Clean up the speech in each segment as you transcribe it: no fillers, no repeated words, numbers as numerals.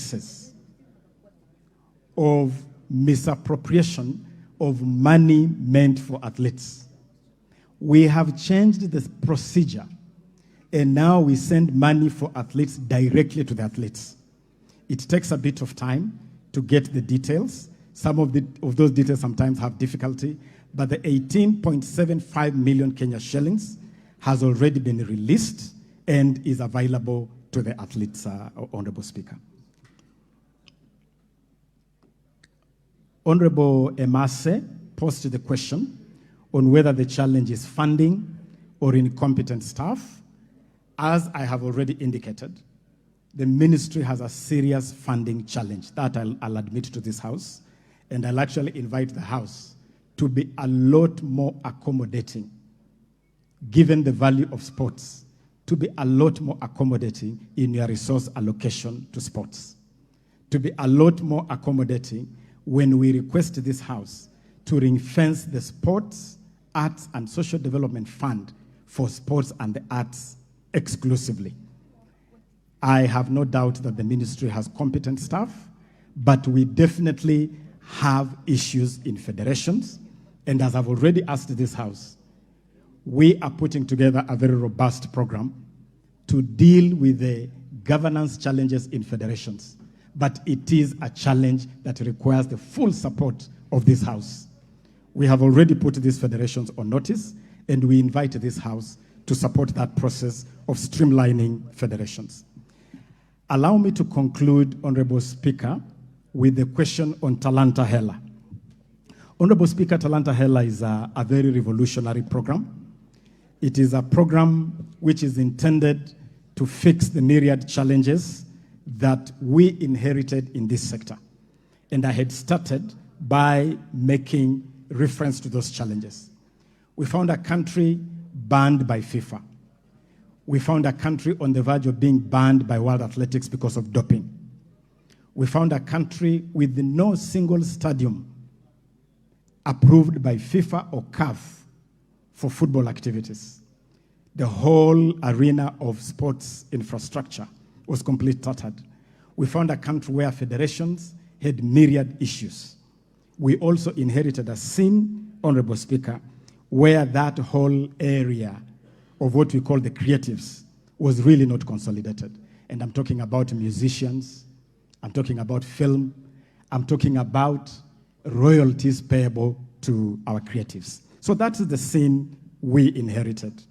cases of misappropriation of money meant for athletes. We have changed the procedure, and now we send money for athletes directly to the athletes. It takes a bit of time to get the details. Some of those details sometimes have difficulty, but the 18.75 million Kenya shillings has already been released and is available to the athletes, Honorable Speaker. Honorable Emase posed the question on whether the challenge is funding or incompetent staff. As I have already indicated, the ministry has a serious funding challenge. That I'll admit to this House, and I'll actually invite the House to be a lot more accommodating, given the value of sports, to be a lot more accommodating in your resource allocation to sports, to be a lot more accommodating when we request this House to ring-fence the Sports, Arts and Social Development Fund for sports and the arts exclusively. I have no doubt that the ministry has competent staff, but we definitely have issues in federations. And as I've already asked this House, we are putting together a very robust program to deal with the governance challenges in federations. But it is a challenge that requires the full support of this House. We have already put these federations on notice, and we invite this House to support that process of streamlining federations. Allow me to conclude, Honorable Speaker, with the question on Talanta Hela. Honorable Speaker, Talanta Hela is a very revolutionary program. It is a program which is intended to fix the myriad challenges that we inherited in this sector. And I had started by making reference to those challenges. We found a country banned by FIFA. We found a country on the verge of being banned by World Athletics because of doping. We found a country with no single stadium approved by FIFA or CAF for football activities. The whole arena of sports infrastructure was completely tattered. We found a country where federations had myriad issues. We also inherited a scene, Honorable Speaker, where that whole area of what we call the creatives was really not consolidated. And I'm talking about musicians, I'm talking about film, I'm talking about royalties payable to our creatives. So that is the scene we inherited.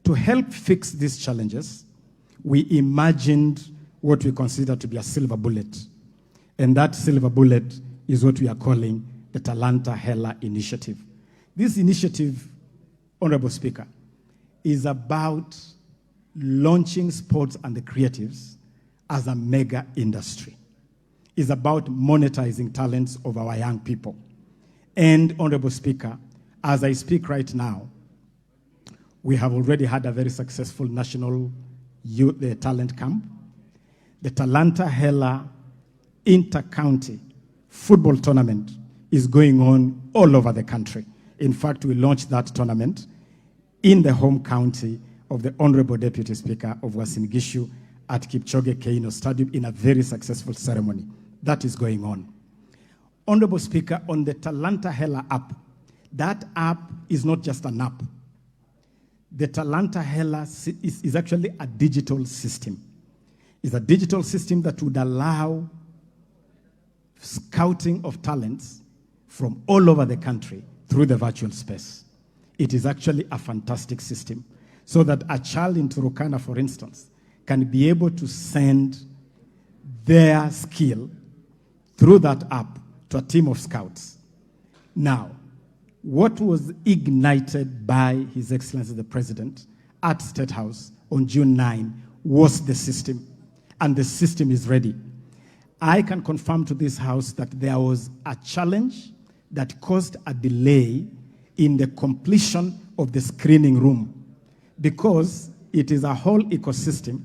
To help fix these challenges, we imagined what we consider to be a silver bullet. And that silver bullet is what we are calling the Talanta Hela Initiative. This initiative, Honorable Speaker, is about launching sports and the creatives as a mega industry. It's about monetizing talents of our young people. And, Honorable Speaker, as I speak right now, we have already had a very successful national youth talent camp. The Talanta Hela Inter-County Football Tournament is going on all over the country. In fact, we launched that tournament in the home county of the Honorable Deputy Speaker of Uasin Gishu at Kipchoge Keino Stadium in a very successful ceremony. That is going on. Honorable Speaker, on the Talanta Hela app, that app is not just an app. The Talanta Hela is actually a digital system. It's a digital system that would allow scouting of talents from all over the country through the virtual space. It is actually a fantastic system, so that a child in Turkana, for instance, can be able to send their skill through that app to a team of scouts. Now, what was ignited by His Excellency the President at State House on June 9 was the system, and the system is ready. I can confirm to this House that there was a challenge that caused a delay in the completion of the screening room, because it is a whole ecosystem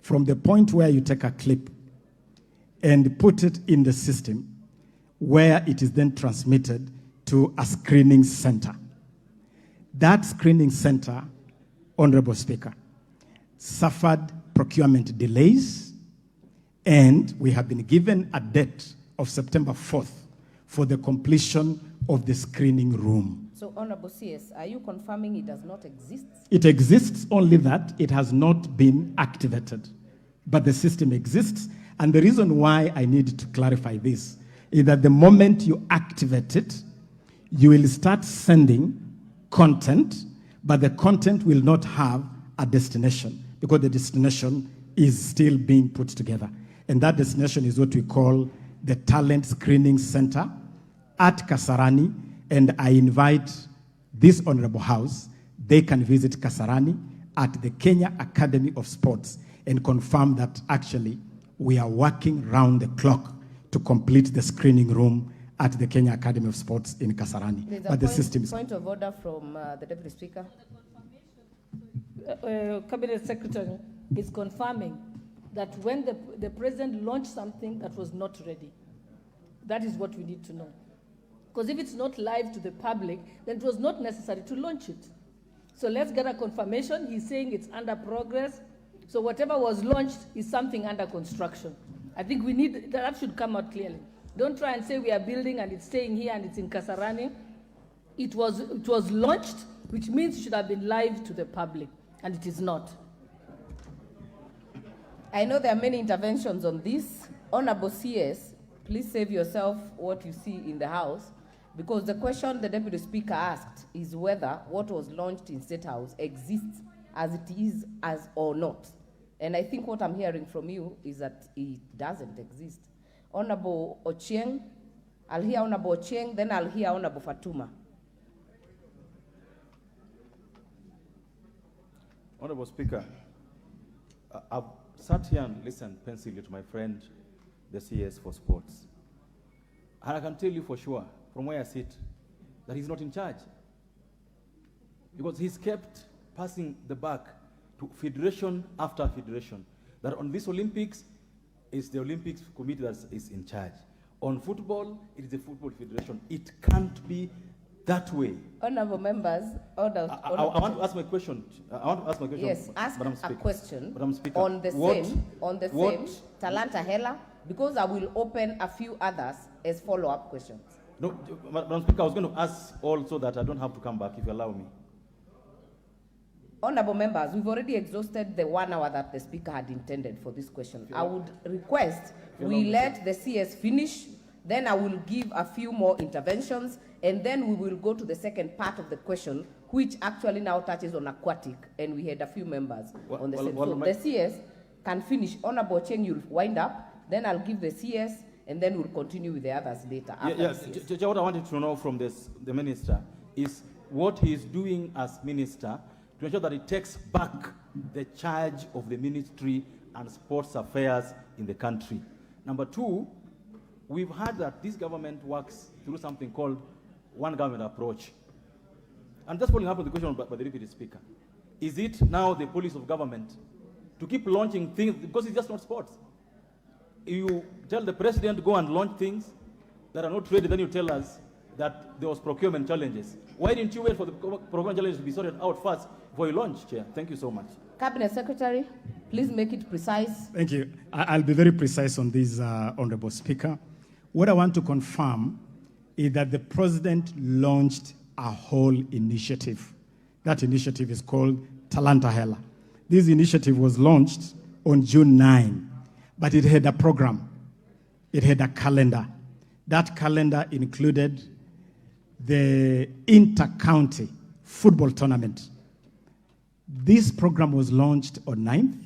from the point where you take a clip and put it in the system, where it is then transmitted to a screening center. That screening center, Honorable Speaker, suffered procurement delays, And we have been given a date of September 4th for the completion of the screening room. So, Honorable CS, are you confirming it does not exist? It exists, only that it has not been activated. But the system exists. And the reason why I need to clarify this is that the moment you activate it, you will start sending content, but the content will not have a destination because the destination is still being put together. And that destination is what we call the Talent Screening Center at Kasarani. And I invite this Honorable House, they can visit Kasarani at the Kenya Academy of Sports and confirm that actually we are working round the clock to complete the screening room at the Kenya Academy of Sports in Kasarani. But the system is... Point of order from the Deputy Speaker. Cabinet Secretary is confirming that when the President launched something that was not ready, that is what we need to know. Because if it's not live to the public, then it was not necessary to launch it. So let's get a confirmation. He's saying it's under progress. So whatever was launched is something under construction. I think we need, that should come out clearly. Don't try and say we are building and it's staying here and it's in Kasarani. It was launched, which means it should have been live to the public, and it is not. I know there are many interventions on this. Honorable CS, please save yourself what you see in the House, because the question the Deputy Speaker asked is whether what was launched in State House exists as it is as or not. And I think what I'm hearing from you is that it doesn't exist. Honorable Ochieng, I'll hear Honorable Ochieng, then I'll hear Honorable Fatuma. Honorable Speaker, I've sat here and listened pensively to my friend, the CS for Sports. And I can tell you for sure, from where I sit, that he's not in charge. Because he's kept passing the buck to federation after federation. That on this Olympics, it's the Olympics committee that is in charge. On football, it is the Football Federation. It can't be that way. Honorable members, I want to ask my question. Yes, ask a question Madam Speaker, on the same Talanta Hela, because I will open a few others as follow-up questions. No, Madam Speaker, I was going to ask also that I don't have to come back, if you allow me. Honorable members, we've already exhausted the 1 hour that the Speaker had intended for this question. I would request we let the CS finish, then I will give a few more interventions, and then we will go to the second part of the question, which actually now touches on aquatic, and we had a few members on the same. So the CS can finish. Honorable Cheng, you'll wind up, then I'll give the CS, and then we'll continue with the others later. What I wanted to know from the minister is what he is doing as minister to ensure that he takes back the charge of the ministry and sports affairs in the country. Number two, we've heard that this government works through something called one government approach. And that's following up on the question by the Deputy Speaker. Is it now the policy of government to keep launching things, because it's just not sports? You tell the president to go and launch things that are not ready, then you tell us that there was procurement challenges. Why didn't you wait for the procurement challenges to be sorted out first before you launch, Chair? Thank you so much. Cabinet Secretary, please make it precise. Thank you. I'll be very precise on this, Honorable Speaker. What I want to confirm is that the President launched a whole initiative. That initiative is called Talanta Hela. This initiative was launched on June 9, but it had a program. It had a calendar. That calendar included the inter-county football tournament. This program was launched on 9th.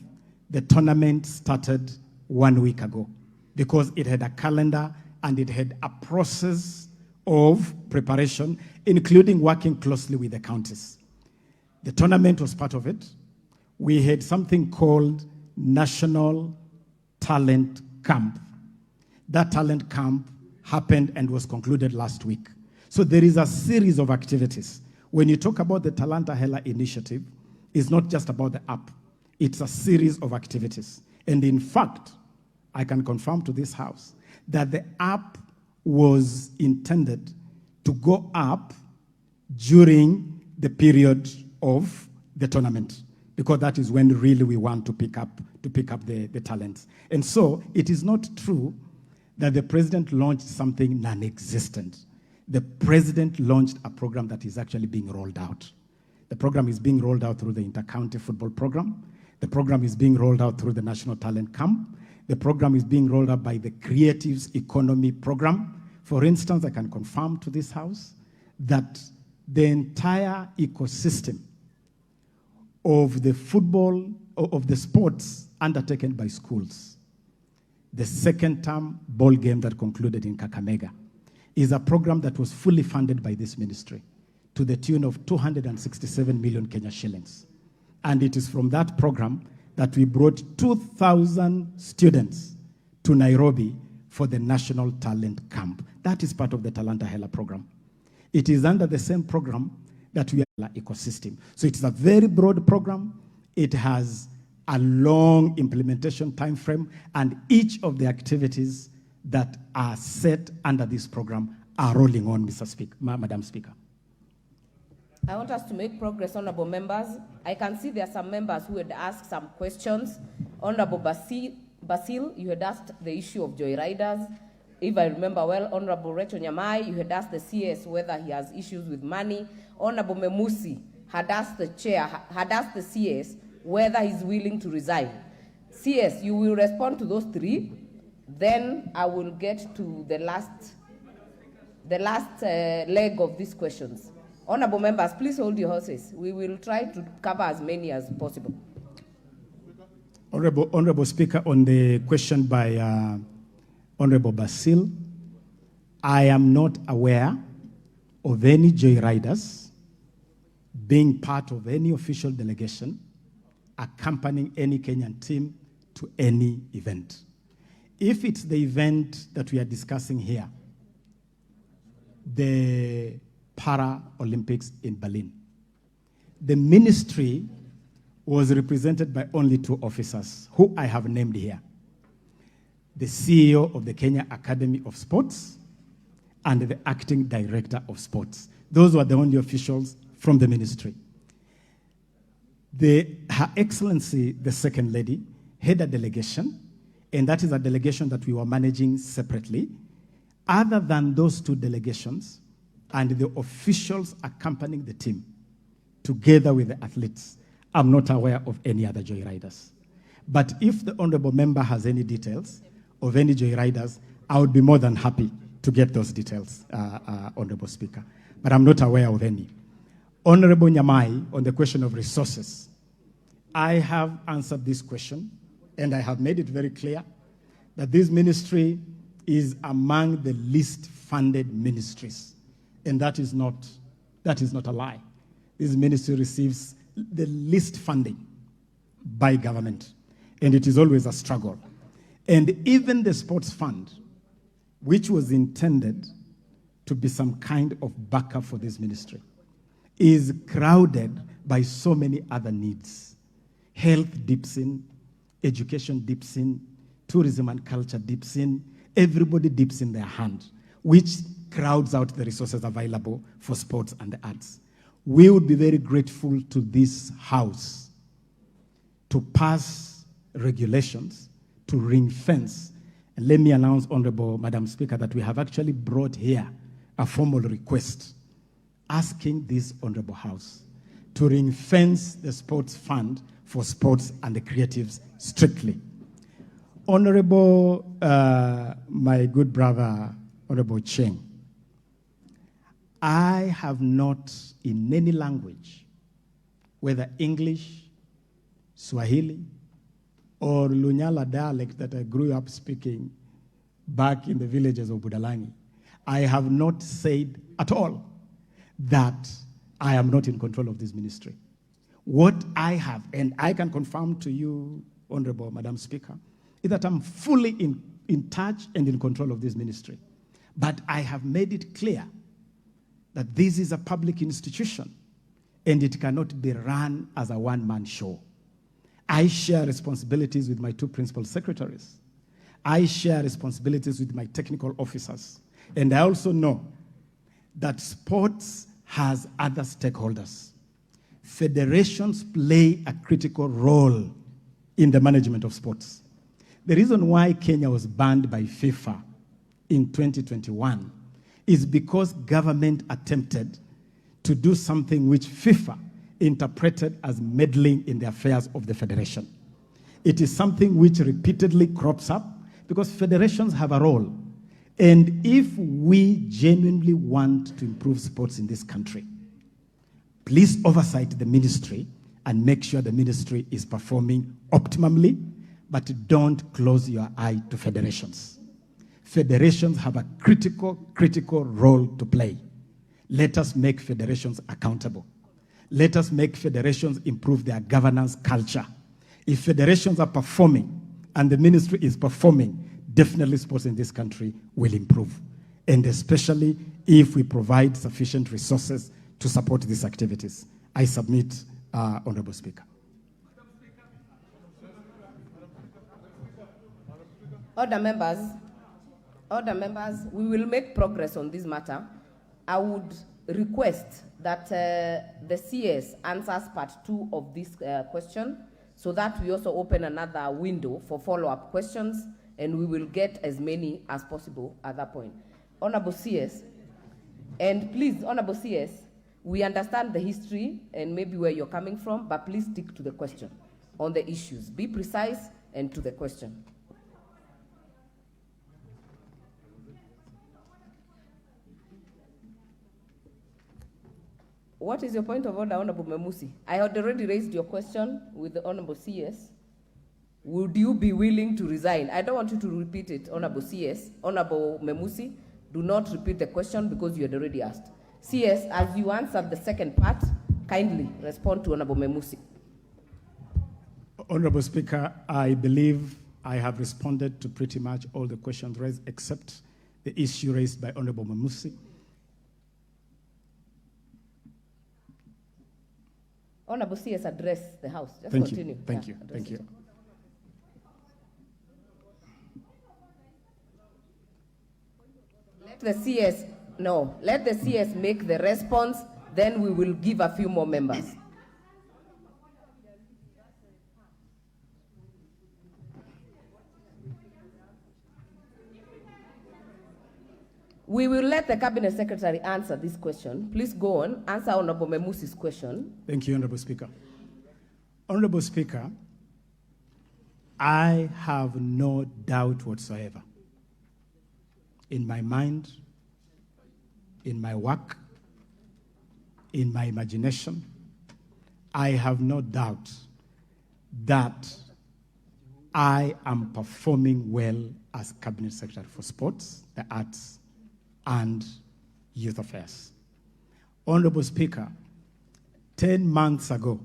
The tournament started 1 week ago because it had a calendar and it had a process of preparation, including working closely with the counties. The tournament was part of it. We had something called National Talent Camp. That talent camp happened and was concluded last week. So there is a series of activities. When you talk about the Talanta Hela initiative, it's not just about the app. It's a series of activities. And in fact, I can confirm to this House that the app was intended to go up during the period of the tournament, because that is when really we want to pick up the talents. And so it is not true that the president launched something non-existent. The president launched a program that is actually being rolled out. The program is being rolled out through the inter-county football program. The program is being rolled out through the National Talent Camp. The program is being rolled out by the Creatives Economy program. For instance, I can confirm to this house that the entire ecosystem of the football, of the sports undertaken by schools, the second term ball game that concluded in Kakamega, is a program that was fully funded by this ministry to the tune of 267 million Kenya shillings. And it is from that program that we brought 2,000 students to Nairobi for the National Talent Camp. That is part of the Talanta Hela program. It is under the same program that we are ecosystem. So it's a very broad program. It has a long implementation time frame, and each of the activities that are set under this program are rolling on, Madam Speaker. I want us to make progress, honorable members. I can see there are some members who had asked some questions. Honorable Basil, you had asked the issue of joyriders. If I remember well, Honorable Rachel Nyamai, you had asked the CS whether he has issues with money. Honorable Memusi had asked the CS whether he's willing to resign. CS, you will respond to those three. Then I will get to the last leg of these questions. Honorable members, please hold your horses. We will try to cover as many as possible. Honorable Speaker, on the question by Honorable Basil, I am not aware of any joyriders being part of any official delegation accompanying any Kenyan team to any event. If it's the event that we are discussing here, the Para-Olympics in Berlin, the ministry was represented by only two officers, who I have named here: the CEO of the Kenya Academy of Sports and the acting director of sports. Those were the only officials from the ministry. Her Excellency, the Second Lady, had a delegation, and that is a delegation that we were managing separately. Other than those two delegations and the officials accompanying the team, together with the athletes, I'm not aware of any other joyriders. But if the honorable member has any details of any joyriders, I would be more than happy to get those details, Honorable Speaker. But I'm not aware of any. Honorable Nyamai, on the question of resources, I have answered this question, and I have made it very clear that this ministry is among the least funded ministries. And that is not a lie. This ministry receives the least funding by government, and it is always a struggle. And even the sports fund, which was intended to be some kind of backup for this ministry, is crowded by so many other needs. Health dips in, education dips in, tourism and culture dips in, everybody dips in their hand, which crowds out the resources available for sports and the arts. We would be very grateful to this House to pass regulations to ring fence. And let me announce, Honorable Madam Speaker, that we have actually brought here a formal request asking this Honorable House to ring fence the sports fund for sports and the creatives strictly. Honorable, my good brother, Honorable Cheng, I have not in any language, whether English, Swahili, or Lunyala dialect that I grew up speaking back in the villages of Budalangi, I have not said at all that I am not in control of this ministry. What I have, and I can confirm to you, Honorable Madam Speaker, is that I'm fully in touch and in control of this ministry. But I have made it clear that this is a public institution and it cannot be run as a one-man show. I share responsibilities with my two principal secretaries. I share responsibilities with my technical officers. And I also know that sports has other stakeholders. federations play a critical role in the management of sports. The reason why Kenya was banned by FIFA in 2021 is because government attempted to do something which FIFA interpreted as meddling in the affairs of the federation. It is something which repeatedly crops up because federations have a role. And if we genuinely want to improve sports in this country, please oversight the ministry and make sure the ministry is performing optimally, but don't close your eye to federations. Federations have a critical role to play. Let us make federations accountable. Let us make federations improve their governance culture. If federations are performing and the ministry is performing, definitely sports in this country will improve. And especially if we provide sufficient resources to support these activities. I submit, Honorable Speaker. Other members, we will make progress on this matter. I would request that the CS answers part 2 of this question so that we also open another window for follow-up questions and we will get as many as possible at that point. Honorable CS, and please, Honorable CS, we understand the history and maybe where you're coming from, but please stick to the question on the issues. Be precise and to the question. What is your point of order, Honorable Memusi? I had already raised your question with the Honorable CS. Would you be willing to resign? I don't want you to repeat it, Honorable CS. Honorable Memusi, do not repeat the question because you had already asked. CS, as you answered the second part, kindly respond to Honorable Memusi. Honorable Speaker, I believe I have responded to pretty much all the questions raised except the issue raised by Honorable Memusi. Honorable CS, address the House. Just Thank continue. you. Thank you. Thank you. Let the CS make the response, then we will give a few more members. We will let the Cabinet Secretary answer this question. Please go on, answer Honorable Memusi's question. Thank you, Honorable Speaker. Honorable Speaker, I have no doubt whatsoever in my mind, in my work, in my imagination, I have no doubt that I am performing well as Cabinet Secretary for Sports, the Arts, and Youth Affairs. Honorable Speaker, 10 months ago,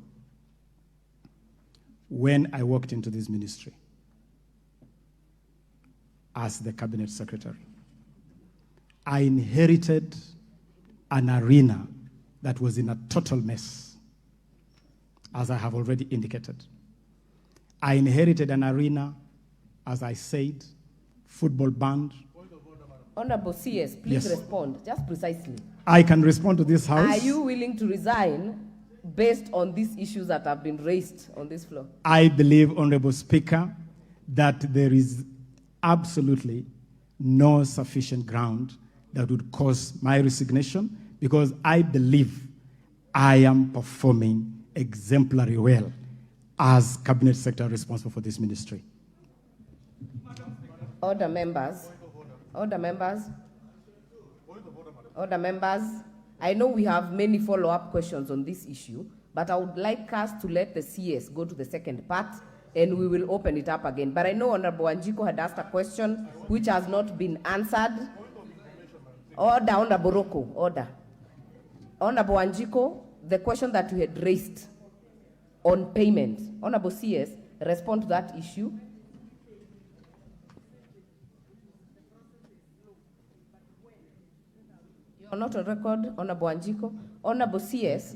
when I walked into this ministry as the Cabinet Secretary, I inherited an arena that was in a total mess, as I have already indicated. I inherited an arena, as I said, football banned. Honorable CS, please respond, just precisely. I can respond to this House. Are you willing to resign based on these issues that have been raised on this floor? I believe, Honorable Speaker, that there is absolutely no sufficient ground that would cause my resignation because I believe I am performing exemplary well as Cabinet Secretary responsible for this ministry. Order members. Order members. Order members. I know we have many follow-up questions on this issue, but I would like us to let the CS go to the second part and we will open it up again. But I know Honorable Wanjiko had asked a question which has not been answered. Order, Honorable Roko, order. Honorable Wanjiko, the question that you had raised on payment. Honorable CS, respond to that issue. You're not on record, Honorable Wanjiko. Honorable CS,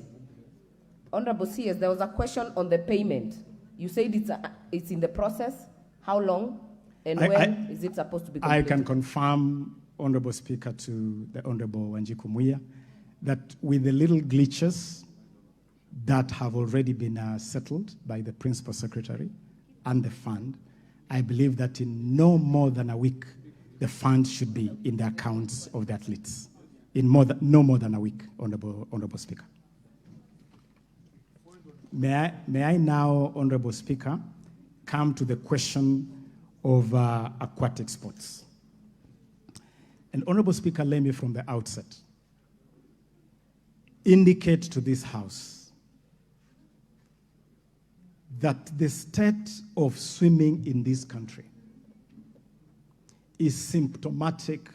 there was a question on the payment. You said it's in the process. How long and when is it supposed to be completed? I can confirm, Honorable Speaker, to the Honorable Wanjiko Muya, that with the little glitches that have already been settled by the Principal Secretary and the fund. I believe that in no more than a week, the fund should be in the accounts of the athletes. In no more than a week, Honorable Speaker. May I now, Honorable Speaker, come to the question of aquatic sports. And Honorable Speaker, let me from the outset indicate to this House that the state of swimming in this country is symptomatic,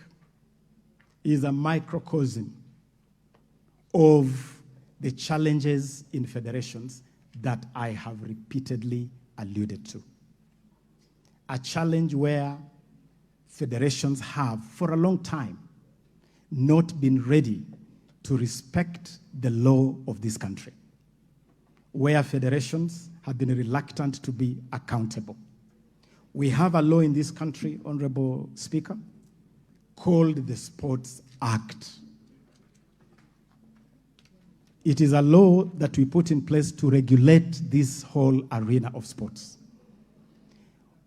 is a microcosm of the challenges in federations that I have repeatedly alluded to. A challenge where federations have, for a long time, not been ready to respect the law of this country, where federations have been reluctant to be accountable. We have a law in this country, Honorable Speaker, called the Sports Act. It is a law that we put in place to regulate this whole arena of sports.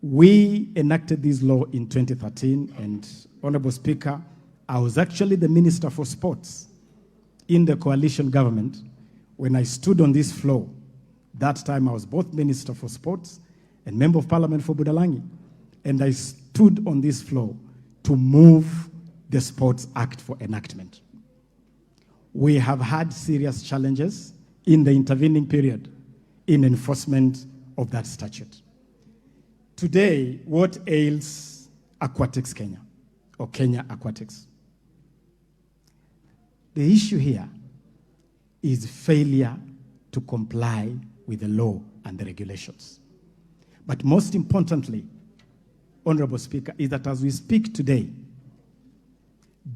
We enacted this law in 2013, and Honorable Speaker, I was actually the Minister for Sports in the coalition government when I stood on this floor. That time I was both Minister for Sports and Member of Parliament for Budalangi, and I stood on this floor to move the Sports Act for enactment. We have had serious challenges in the intervening period in enforcement of that statute. Today, what ails Aquatics Kenya, or Kenya Aquatics? The issue here is failure to comply with the law and the regulations. But most importantly, Honorable Speaker, is that as we speak today,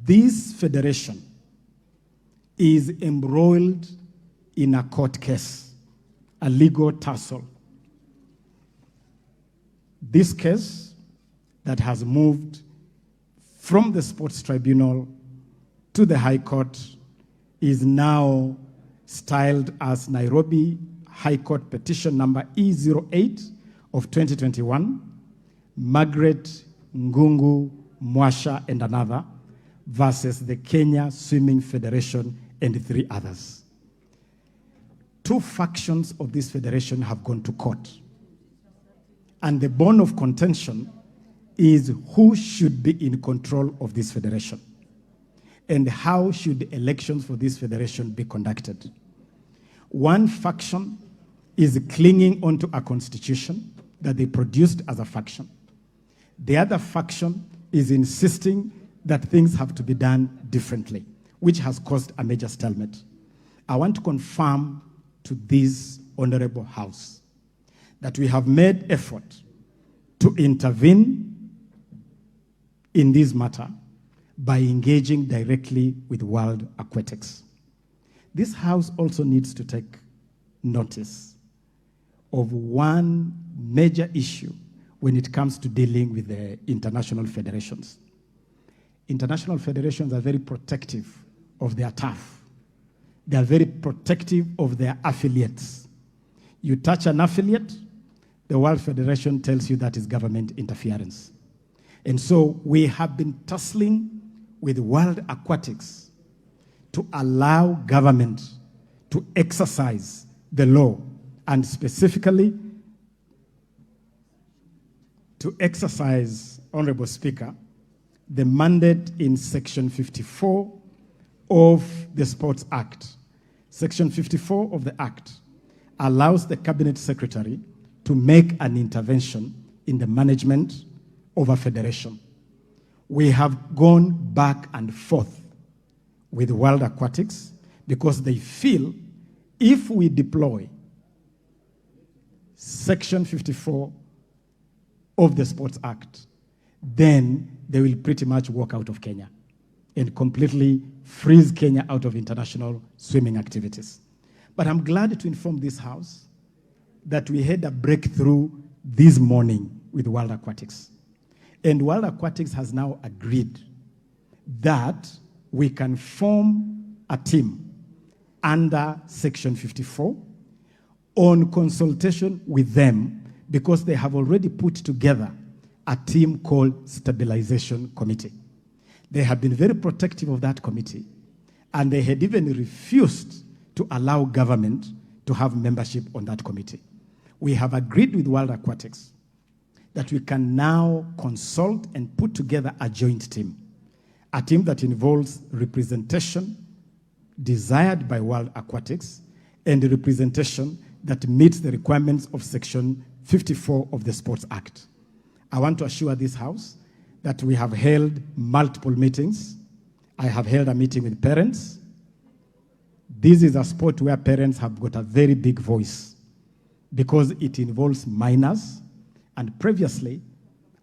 this federation is embroiled in a court case, a legal tussle. This case that has moved from the Sports Tribunal to the High Court is now styled as Nairobi High Court Petition number E08 of 2021, Margaret Ngungu Mwasha and another, versus the Kenya Swimming Federation and 3 others. 2 factions of this federation have gone to court. And the bone of contention is who should be in control of this federation and how should the elections for this federation be conducted. One faction is clinging onto a constitution that they produced as a faction. The other faction is insisting that things have to be done differently, which has caused a major stalemate. I want to confirm to this honorable House that we have made effort to intervene in this matter by engaging directly with World Aquatics. This House also needs to take notice of one major issue when it comes to dealing with the international federations. International federations are very protective of their turf. They are very protective of their affiliates. You touch an affiliate, the World Federation tells you that is government interference. And so we have been tussling with World Aquatics to allow government to exercise the law, and specifically to exercise, Honorable Speaker, the mandate in Section 54 of the Sports Act. Section 54 of the Act allows the Cabinet Secretary to make an intervention in the management of a federation. We have gone back and forth with World Aquatics because they feel if we deploy Section 54 of the Sports Act, then they will pretty much walk out of Kenya and completely freeze Kenya out of international swimming activities. But I'm glad to inform this House that we had a breakthrough this morning with World Aquatics. And World Aquatics has now agreed that we can form a team under Section 54 on consultation with them, because they have already put together a team called Stabilization Committee. They have been very protective of that committee, and they had even refused to allow government to have membership on that committee. We have agreed with World Aquatics that we can now consult and put together a joint team, a team that involves representation desired by World Aquatics and representation that meets the requirements of Section 54 of the Sports Act. I want to assure this House that we have held multiple meetings. I have held a meeting with parents. This is a sport where parents have got a very big voice because it involves minors, and previously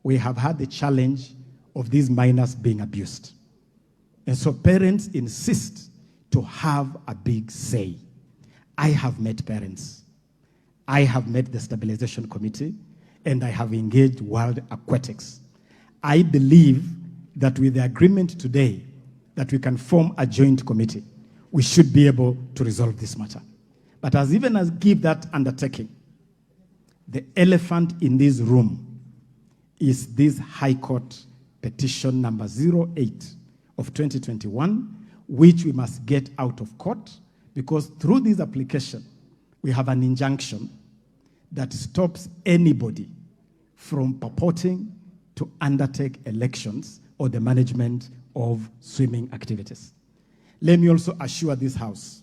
we have had the challenge of these minors being abused. And so parents insist to have a big say. I have met parents. I have met the Stabilization Committee, and I have engaged World Aquatics. I believe that with the agreement today that we can form a joint committee, we should be able to resolve this matter. But as give that undertaking, the elephant in this room is this High Court petition number 08 of 2021, which we must get out of court, because through this application, we have an injunction that stops anybody from purporting to undertake elections or the management of swimming activities. Let me also assure this House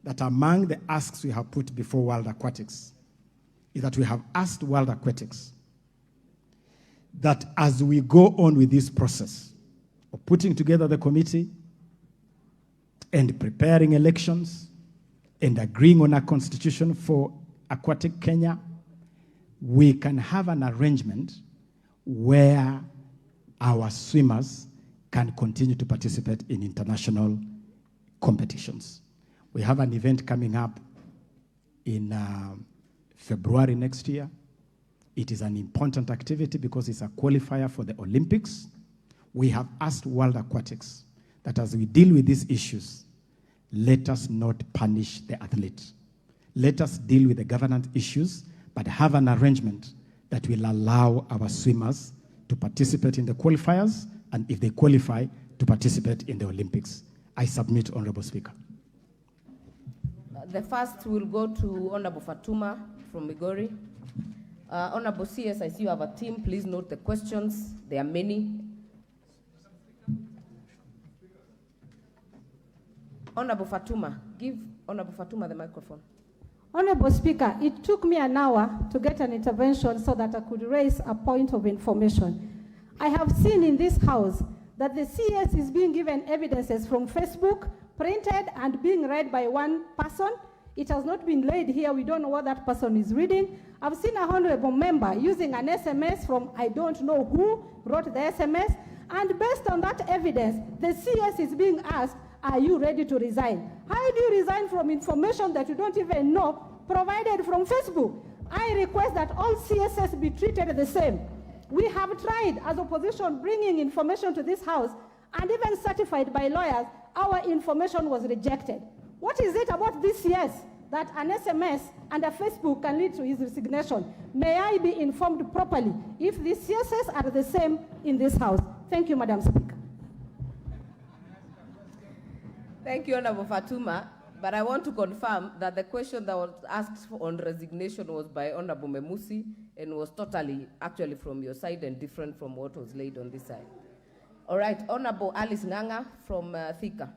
that among the asks we have put before World Aquatics is that we have asked World Aquatics that as we go on with this process of putting together the committee and preparing elections and agreeing on a constitution for Aquatic Kenya, we can have an arrangement where our swimmers can continue to participate in international competitions. We have an event coming up in February next year. It is an important activity because it's a qualifier for the Olympics. We have asked World Aquatics that as we deal with these issues, let us not punish the athlete. Let us deal with the governance issues, but have an arrangement that will allow our swimmers to participate in the qualifiers, and if they qualify, to participate in the Olympics. I submit, Honorable Speaker. The first will go to Honorable Fatuma from Migori. Honorable CS, I see you have a team. Please note the questions. There are many. Honorable Fatuma, give Honorable Fatuma the microphone. Honorable Speaker, it took me an hour to get an intervention so that I could raise a point of information. I have seen in this House that the CS is being given evidences from Facebook, printed and being read by one person. It has not been laid here. We don't know what that person is reading. I've seen a honorable member using an SMS from I don't know who wrote the SMS, and based on that evidence, the CS is being asked, are you ready to resign? How do you resign from information that you don't even know provided from Facebook? I request that all CSS be treated the same. We have tried as opposition bringing information to this House, and even certified by lawyers, our information was rejected. What is it about this CS that an SMS and a Facebook can lead to his resignation? May I be informed properly if these CSS are the same in this House? Thank you, Madam Speaker. Thank you, Honorable Fatuma. But I want to confirm that the question that was asked on resignation was by Honorable Memusi and was totally actually from your side and different from what was laid on this side. All right, Honorable Alice Nganga from Thika.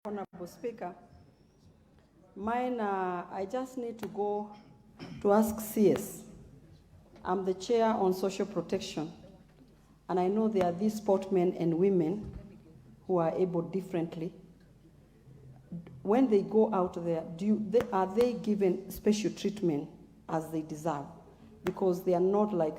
Honorable Speaker, I just need to go to ask CS. I'm the chair on social protection, and I know there are these sportmen and women who are able differently. When they go out there, are they given special treatment as they deserve? Because they are not like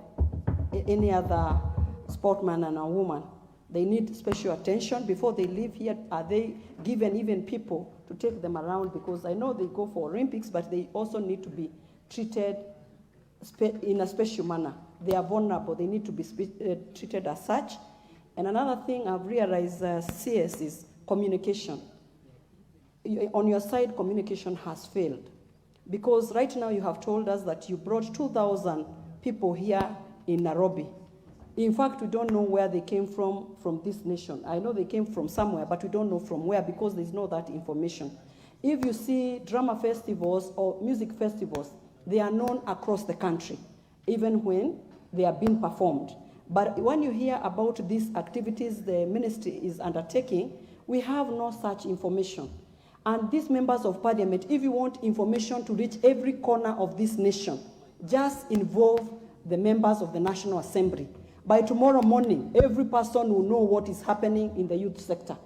any other sportman and a woman. They need special attention. Before they leave here, are they given even people to take them around? Because I know they go for Olympics, but they also need to be treated in a special manner. They are vulnerable. They need to be treated as such. And another thing I've realized, CS, is communication. On your side, communication has failed. Because right now you have told us that you brought 2,000 people here in Nairobi. In fact, we don't know where they came from this nation. I know they came from somewhere, but we don't know from where because there's no that information. If you see drama festivals or music festivals, they are known across the country, even when they are being performed. But when you hear about these activities the ministry is undertaking, we have no such information. And these members of parliament, if you want information to reach every corner of this nation, just involve the members of the National Assembly. By tomorrow morning, every person will know what is happening in the youth sector.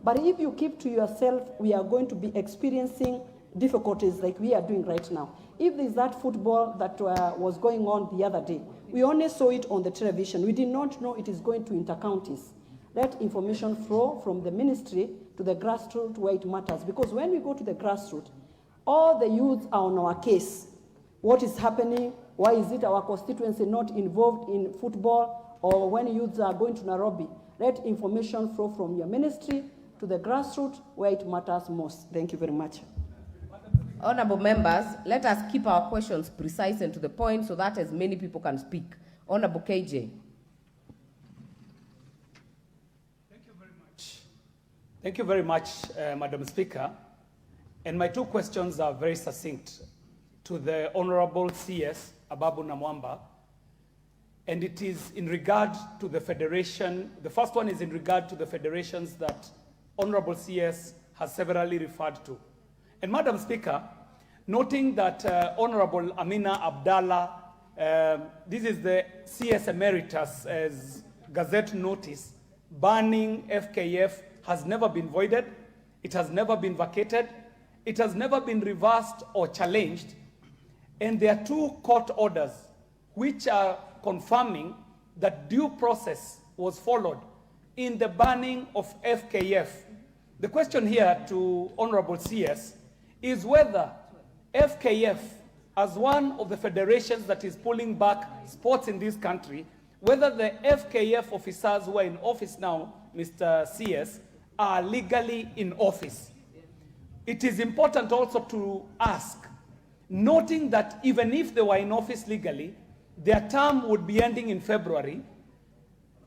But if you keep to yourself, we are going to be experiencing difficulties like we are doing right now. If there's that football that was going on the other day, we only saw it on the television. We did not know it is going to intercounties. Let information flow from the ministry to the grassroots where it matters. Because when we go to the grassroots, all the youths are on our case. What is happening? Why is it our constituency not involved in football? Or when youths are going to Nairobi, let information flow from your ministry to the grassroots where it matters most. Thank you very much. Honorable members, let us keep our questions precise and to the point so that as many people can speak. Honorable KJ. Thank you very much, Madam Speaker. And my two questions are very succinct to the Honorable CS, Ababu Namwamba. And it is in regard to the federation. The first one is in regard to the federations that Honorable CS has severally referred to. And Madam Speaker, noting that Honorable Amina Abdallah, this is the CS Emeritus as Gazette notice, banning FKF has never been voided, it has never been vacated, it has never been reversed or challenged, and there are two court orders which are confirming that due process was followed in the banning of FKF. The question here to Honorable CS is whether FKF, as one of the federations that is pulling back sports in this country, whether the FKF officers who are in office now, Mr. CS, are legally in office. It is important also to ask, noting that even if they were in office legally, their term would be ending in February,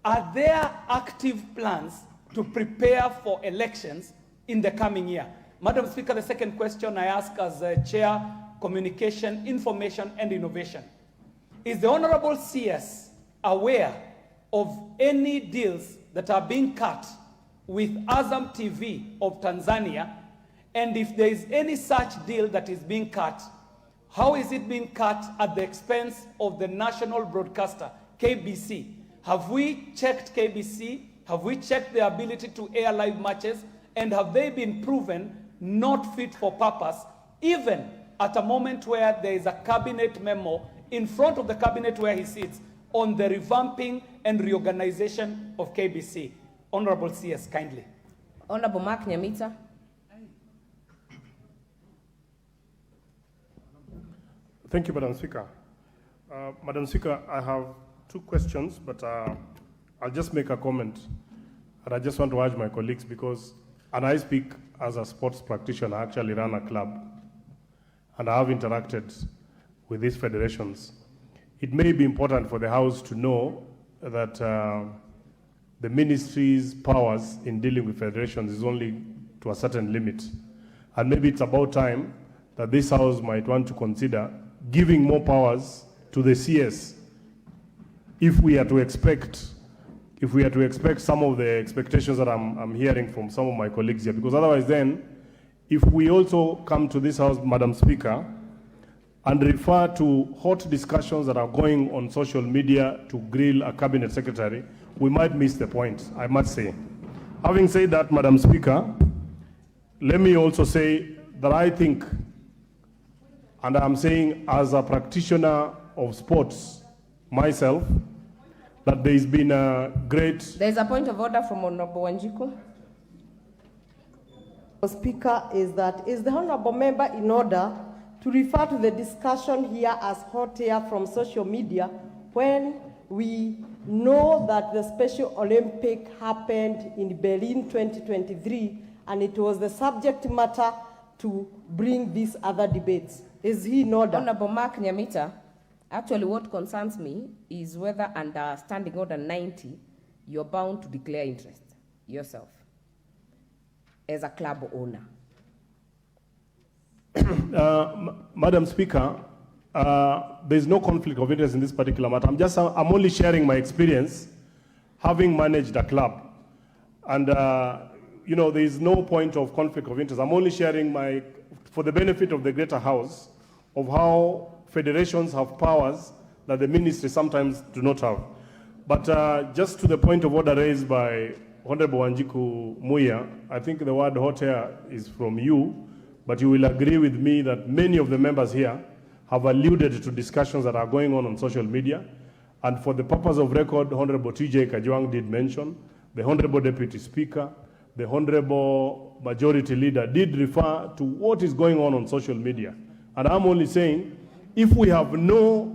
are there active plans to prepare for elections in the coming year? Madam Speaker, the second question I ask as Chair, Communication, Information and Innovation. Is the Honorable CS aware of any deals that are being cut with Azam TV of Tanzania? And if there is any such deal that is being cut, how is it being cut at the expense of the national broadcaster, KBC? Have we checked KBC? Have we checked their ability to air live matches? And have they been proven not fit for purpose, even at a moment where there is a cabinet memo in front of the cabinet where he sits on the revamping and reorganization of KBC? Honorable CS, kindly. Honorable Mark Nyamita. Thank you, Madam Speaker. Madam Speaker, I have two questions, but I'll just make a comment. And I just want to urge my colleagues because, and I speak as a sports practitioner, I actually run a club, and I have interacted with these federations. It may be important for the House to know that the ministry's powers in dealing with federations is only to a certain limit. And maybe it's about time that this House might want to consider giving more powers to the CS if we are to expect some of the expectations that I'm hearing from some of my colleagues here. Because otherwise then, if we also come to this House, Madam Speaker, and refer to hot discussions that are going on social media to grill a cabinet secretary, we might miss the point, I must say. Having said that, Madam Speaker, let me also say that I think, and I'm saying as a practitioner of sports myself, that there's been a great... There's a point of order from Honorable Wanjiku. Speaker, is the Honorable Member in order to refer to the discussion here as hot air from social media when we know that the Special Olympic happened in Berlin 2023 and it was the subject matter to bring these other debates? Is he in order? Honorable Mark Nyamita, actually what concerns me is whether under Standing Order 90, you're bound to declare interest yourself as a club owner. Madam Speaker, there's no conflict of interest in this particular matter. I'm only sharing my experience having managed a club. And, there is no point of conflict of interest. I'm only sharing for the benefit of the greater house, of how federations have powers that the ministry sometimes do not have. But just to the point of order raised by Honorable Wanjiku Muya, I think the word hot air is from you, but you will agree with me that many of the members here have alluded to discussions that are going on social media. And for the purpose of record, Honorable TJ Kajwang did mention, the Honorable Deputy Speaker, the Honorable Majority Leader did refer to what is going on social media. And I'm only saying, if we have no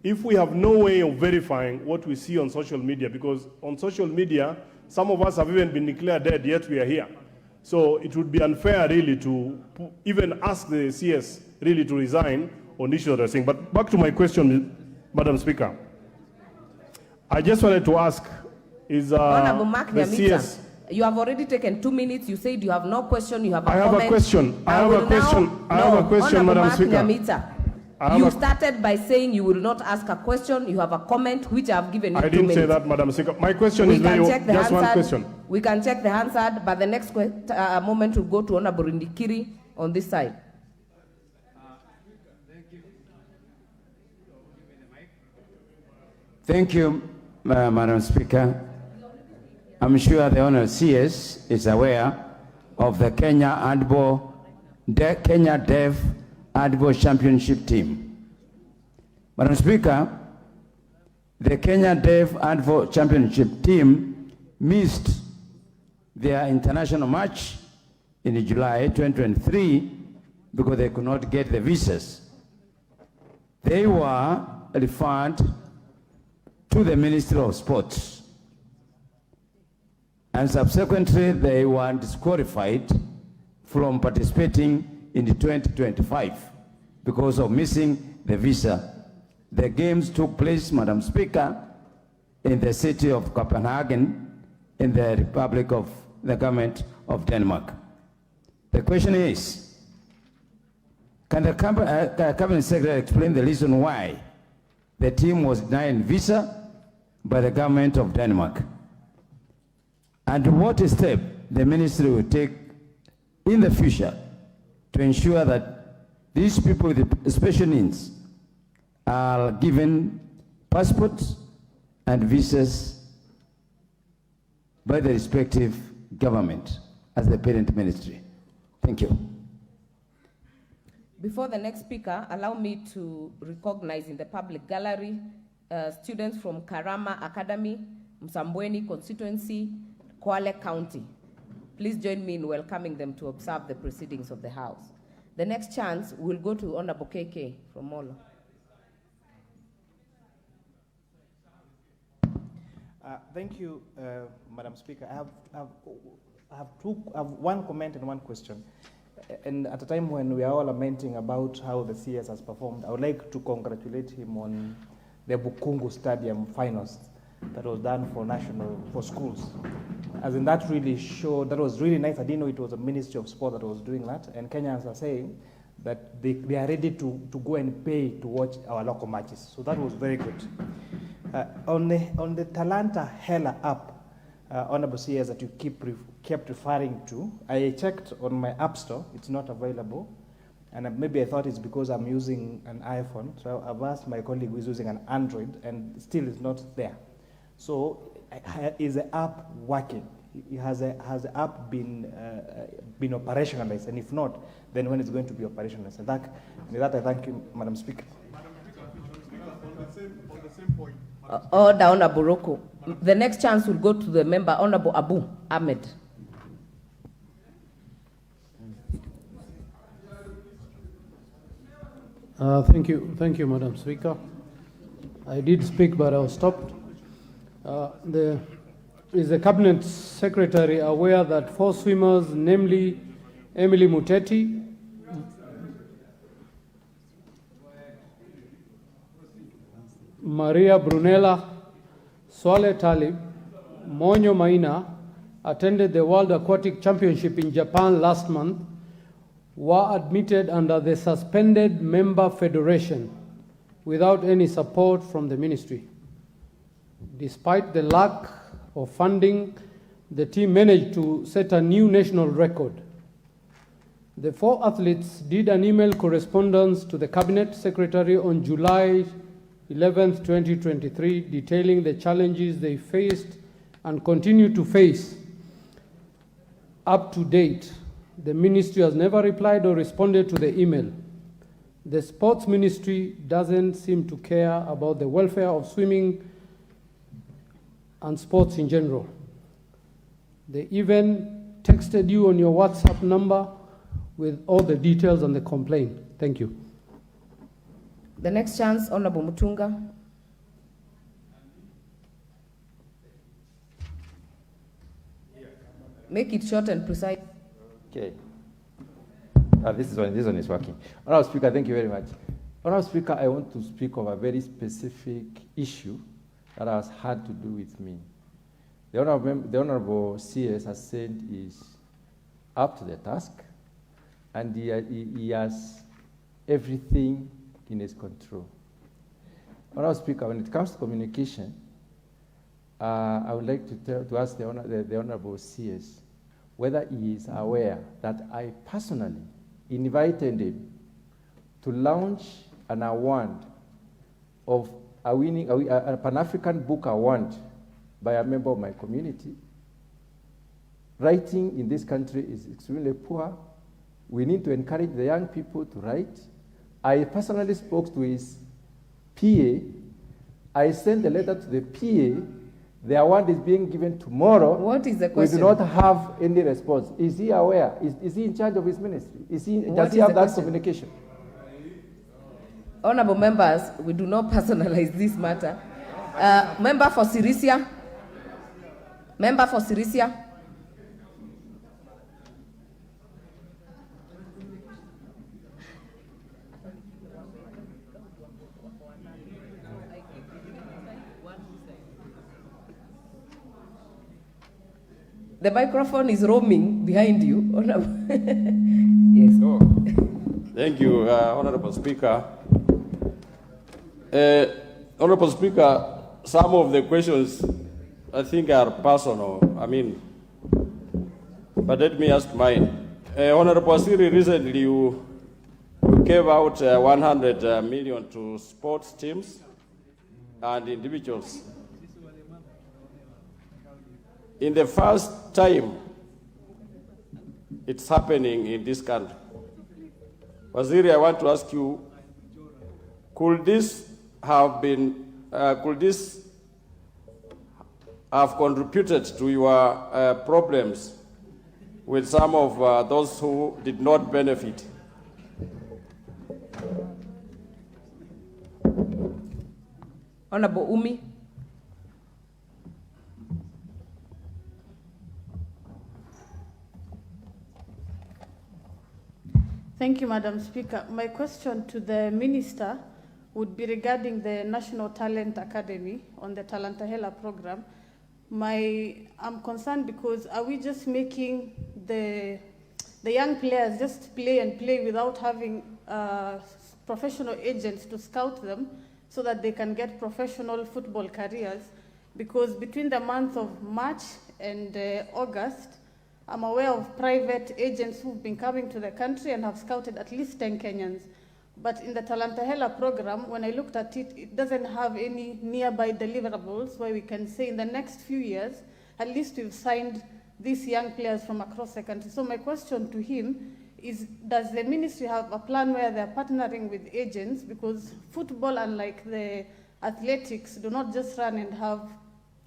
way of verifying what we see on social media, because on social media, some of us have even been declared dead, yet we are here. So it would be unfair really to even ask the CS really to resign on issues that are saying. But back to my question, Madam Speaker. I just wanted to ask, is Honorable Mark the Nyamita, CS... You have already taken 2 minutes. You said you have no question, you have a comment. I have a question, Madam Speaker. Nyamita, you started by saying you will not ask a question. You have a comment, which I have given you 2 minutes. I didn't say that, Madam Speaker. My question is just one question. We can check the answer, but the next moment will go to Honorable Ndikiri on this side. Thank you, Madam Speaker. I'm sure the Honourable CS is aware of the Kenya Deaf Handball Championship team. Madam Speaker, the Kenya Deaf Handball Championship team missed their international match in July 2023 because they could not get the visas. They were referred to the Ministry of Sports, and subsequently they were disqualified from participating in the 2025 because of missing the visa. The games took place, Madam Speaker, in the city of Copenhagen, in the Republic of the Government of Denmark. The question is, can the Cabinet Secretary explain the reason why the team was denied visa by the Government of Denmark? And what step the ministry will take in the future to ensure that these people with special needs are given passports and visas by the respective government as the parent ministry. Thank you. Before the next speaker, allow me to recognize in the public gallery students from Karama Academy, Msambweni constituency, Kwale County. Please join me in welcoming them to observe the proceedings of the House. The next chance will go to Honorable KK from Molo. Thank you, Madam Speaker. I have one comment and one question. And at a time when we are all lamenting about how the CS has performed, I would like to congratulate him on the Bukungu Stadium finals that was done for schools. As in that really showed, that was really nice. I didn't know it was a Ministry of Sport that was doing that. And Kenyans are saying that they are ready to go and pay to watch our local matches. So that was very good. On the Talanta Hela app, Honorable CS, that you kept referring to, I checked on my app store, it's not available. And maybe I thought it's because I'm using an iPhone. So I've asked my colleague who is using an Android, and still it's not there. So is the app working? Has the app been operationalized? And if not, then when it's going to be operationalized? And that I thank you, Madam Speaker. Madam Speaker, on the same point. Order, Honorable Roko. The next chance will go to the member, Honorable Abu Ahmed. Thank you, Madam Speaker. I did speak, but I was stopped. Is the Cabinet Secretary aware that 4 swimmers, namely Emily Muteti, Maria Brunella, Swale Talib, Monyo Maina, attended the World Aquatic Championship in Japan last month, were admitted under the suspended member federation without any support from the ministry? Despite the lack of funding, the team managed to set a new national record. The 4 athletes did an email correspondence to the Cabinet Secretary on July 11, 2023, detailing the challenges they faced and continue to face. Up to date, the ministry has never replied or responded to the email. The sports ministry doesn't seem to care about the welfare of swimming and sports in general. They even texted you on your WhatsApp number with all the details on the complaint. Thank you. The next chance, Honorable Mutunga. Make it short and precise. Okay. This one is working. Honorable Speaker, thank you very much. Honorable Speaker, I want to speak of a very specific issue that has had to do with me. The Honorable CS has said is up to the task, and he has everything in his control. Honorable Speaker, when it comes to communication, I would like to ask the Honorable CS whether he is aware that I personally invited him to launch an award of a Pan-African Book Award by a member of my community. Writing in this country is extremely poor. We need to encourage the young people to write. I personally spoke to his PA. I sent a letter to the PA. The award is being given tomorrow. What is the question? We do not have any response. Is he aware? Is he in charge of his ministry? Does he have that communication? Honorable members, we do not personalize this matter. Member for Sirisia. Member for Sirisia. The microphone is roaming behind you. Yes. Oh. Thank you, Honorable Speaker. Honorable Speaker, some of the questions I think are personal. But let me ask mine. Honorable Siri, recently you gave out 100 million to sports teams and individuals. In the first time it's happening in this country, Waziri, I want to ask you, could this have contributed to your problems with some of those who did not benefit? Honorable Umi. Thank you, Madam Speaker. My question to the Minister would be regarding the National Talent Academy on the Talantahela program. I'm concerned because are we just making the young players just play and play without having professional agents to scout them so that they can get professional football careers? Because between the month of March and August, I'm aware of private agents who've been coming to the country and have scouted at least 10 Kenyans. But in the Talantahela program, when I looked at it, it doesn't have any nearby deliverables where we can say in the next few years, at least we've signed these young players from across the country. So my question to him is, does the ministry have a plan where they're partnering with agents? Because football, unlike the athletics, do not just run and have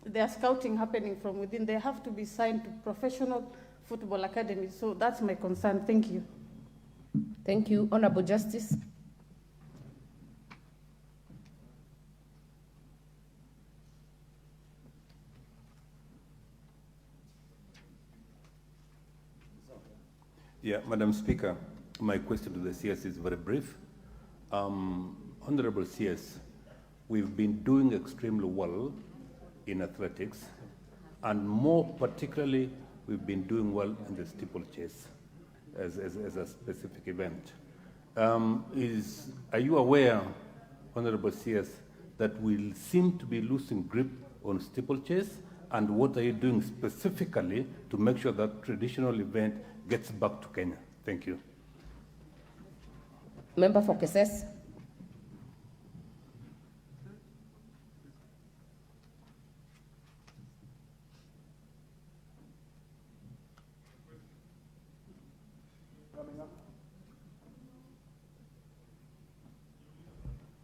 their scouting happening from within. They have to be signed to professional football academies. So that's my concern. Thank you. Thank you. Honorable Justice. Yeah, Madam Speaker, my question to the CS is very brief. Honorable CS, we've been doing extremely well in athletics, and more particularly, we've been doing well in the steeplechase as a specific event. Are you aware, Honorable CS, that we seem to be losing grip on steeplechase, and what are you doing specifically to make sure that traditional event gets back to Kenya? Thank you. Member for Keses.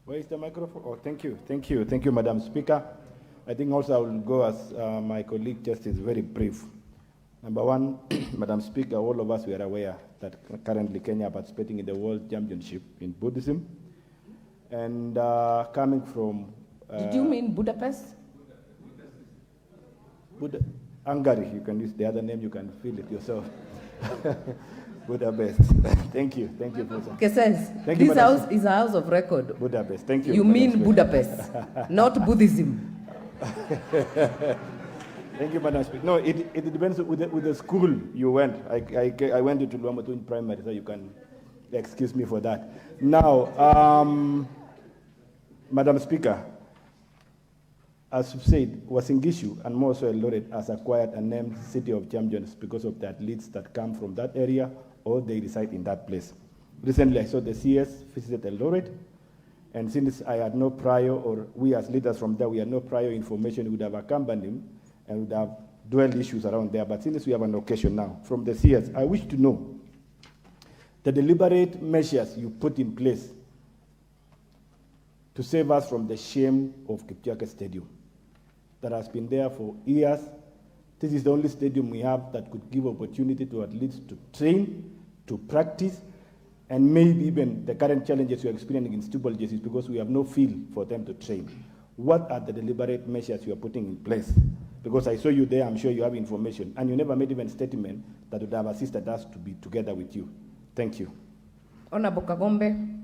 Where is the microphone? Oh, thank you, Madam Speaker. I think also I will go as my colleague Justice, very brief. Number one, Madam Speaker, all of us were aware that currently Kenya is participating in the World Championship in Buddhism. And coming from... Did you mean Budapest? Hungary, you can use the other name, you can feel it yourself. Budapest. Thank you, Professor. Keses, Thank you, this house is a house of record. Budapest, thank you. You mean Budapest, not Buddhism. Thank you, Madam Speaker. No, it depends with the school you went. I went to Luamatu in primary, so you can excuse me for that. Now, Madam Speaker, as you said, Wasingishu and more so Eldoret has acquired a named City of Champions because of the athletes that come from that area or they reside in that place. Recently, I saw the CS visited Eldoret, and since I had no prior, or we as leaders from there, we had no prior information, we would have accompanied him and would have dwelled issues around there. But since we have an occasion now, from the CS, I wish to know the deliberate measures you put in place to save us from the shame of Kipchoge Stadium that has been there for years. This is the only stadium we have that could give opportunity to athletes to train, to practice, and maybe even the current challenges we are experiencing in steeplechase is because we have no field for them to train. What are the deliberate measures you are putting in place? Because I saw you there, I'm sure you have information, and you never made even a statement that would have assisted us to be together with you. Thank you. Honorable Kagombe.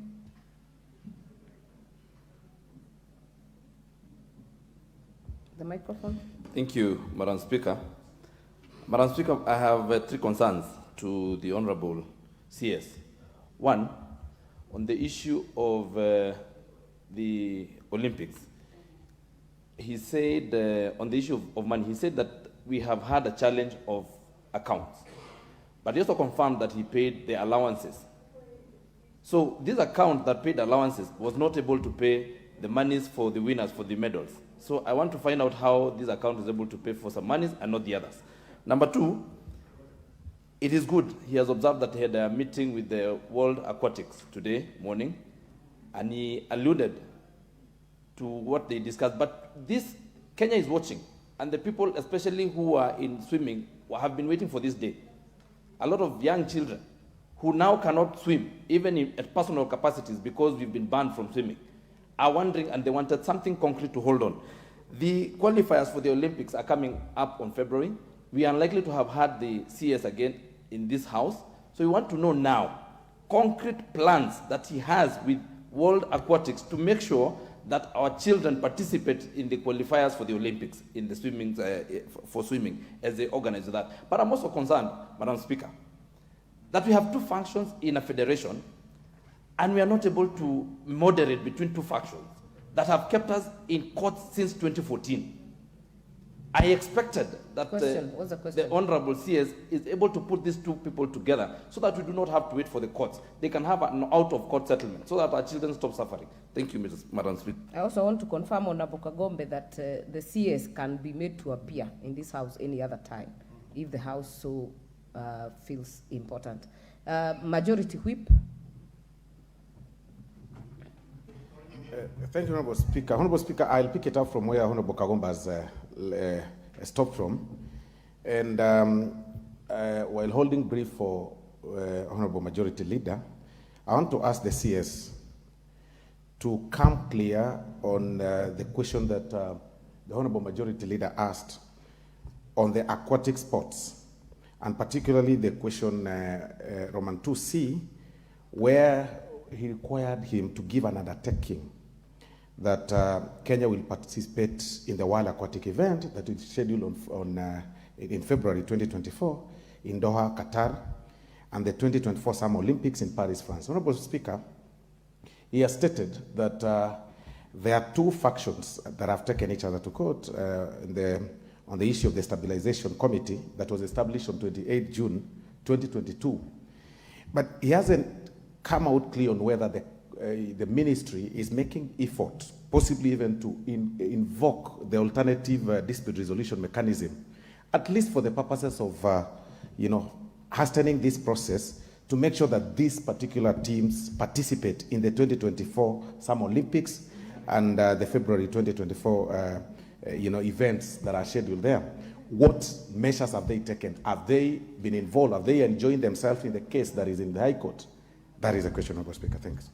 The microphone. Thank you, Madam Speaker. Madam Speaker, I have three concerns to the Honorable CS. One, on the issue of the Olympics. He said, on the issue of money, he said that we have had a challenge of accounts. But he also confirmed that he paid the allowances. So this account that paid allowances was not able to pay the monies for the winners for the medals. So I want to find out how this account is able to pay for some monies and not the others. Number two, it is good. He has observed that he had a meeting with the World Aquatics today morning, and he alluded to what they discussed. But this, Kenya is watching, and the people, especially who are in swimming, have been waiting for this day. A lot of young children who now cannot swim, even at personal capacities because we've been banned from swimming, are wondering, and they wanted something concrete to hold on. The qualifiers for the Olympics are coming up on February. We are unlikely to have had the CS again in this house. So we want to know now concrete plans that he has with World Aquatics to make sure that our children participate in the qualifiers for the Olympics, in the swimming, for swimming, as they organize that. But I'm also concerned, Madam Speaker, that we have two functions in a federation, and we are not able to moderate between two factions that have kept us in court since 2014. I expected that the Honorable CS is able to put these two people together so that we do not have to wait for the courts. They can have an out-of-court settlement so that our children stop suffering. Thank you, Madam Speaker. I also want to confirm, Honorable Kagombe, that the CS can be made to appear in this house any other time if the house so feels important. Majority Whip. Thank you, Honorable Speaker. Honorable Speaker, I'll pick it up from where Honorable Kagomba has stopped from. And while holding brief for Honorable Majority Leader, I want to ask the CS to come clear on the question that the Honorable Majority Leader asked on the aquatic sports. and particularly the question Roman 2C, where he required him to give an undertaking that Kenya will participate in the World Aquatic event that is scheduled in February 2024 in Doha, Qatar, and the 2024 Summer Olympics in Paris, France. Honorable Speaker, he has stated that there are two factions that have taken each other to court on the issue of the Stabilization Committee that was established on 28 June 2022. But he hasn't come out clear on whether the ministry is making effort, possibly even to invoke the alternative dispute resolution mechanism, at least for the purposes of, hastening this process to make sure that these particular teams participate in the 2024 Summer Olympics and the February 2024, events that are scheduled there. What measures have they taken? Have they been involved? Have they enjoyed themselves in the case that is in the High Court? That is a question, Honorable Speaker. Thanks.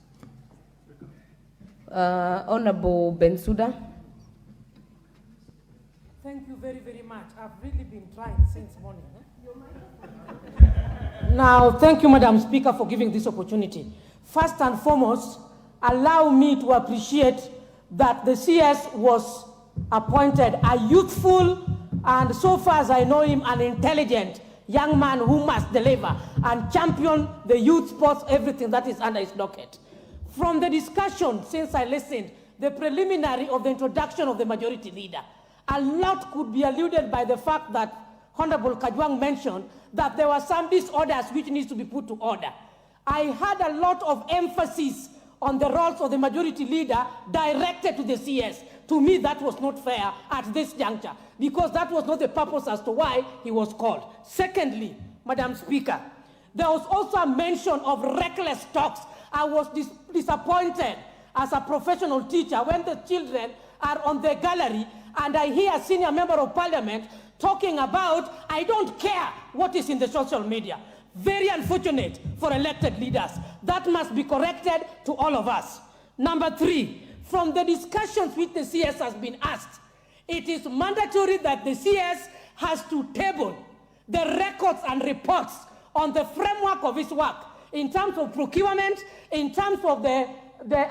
Honorable Bensouda. Thank you very, very much. I've really been trying since morning. Now, thank you, Madam Speaker, for giving this opportunity. First and foremost, allow me to appreciate that the CS was appointed a youthful and, so far as I know him, an intelligent young man who must deliver and champion the youth sports, everything that is under his docket. From the discussion, since I listened, the preliminary of the introduction of the majority leader, a lot could be alluded by the fact that Honorable Kajwang mentioned that there were some disorders which needs to be put to order. I had a lot of emphasis on the roles of the majority leader directed to the CS. To me, that was not fair at this juncture, because that was not the purpose as to why he was called. Secondly, Madam Speaker, there was also a mention of reckless talks. I was disappointed as a professional teacher when the children are on the gallery and I hear a senior member of parliament talking about, I don't care what is in the social media. Very unfortunate for elected leaders. That must be corrected to all of us. Number 3, from the discussions which the CS has been asked, it is mandatory that the CS has to table the records and reports on the framework of its work in terms of procurement, in terms of the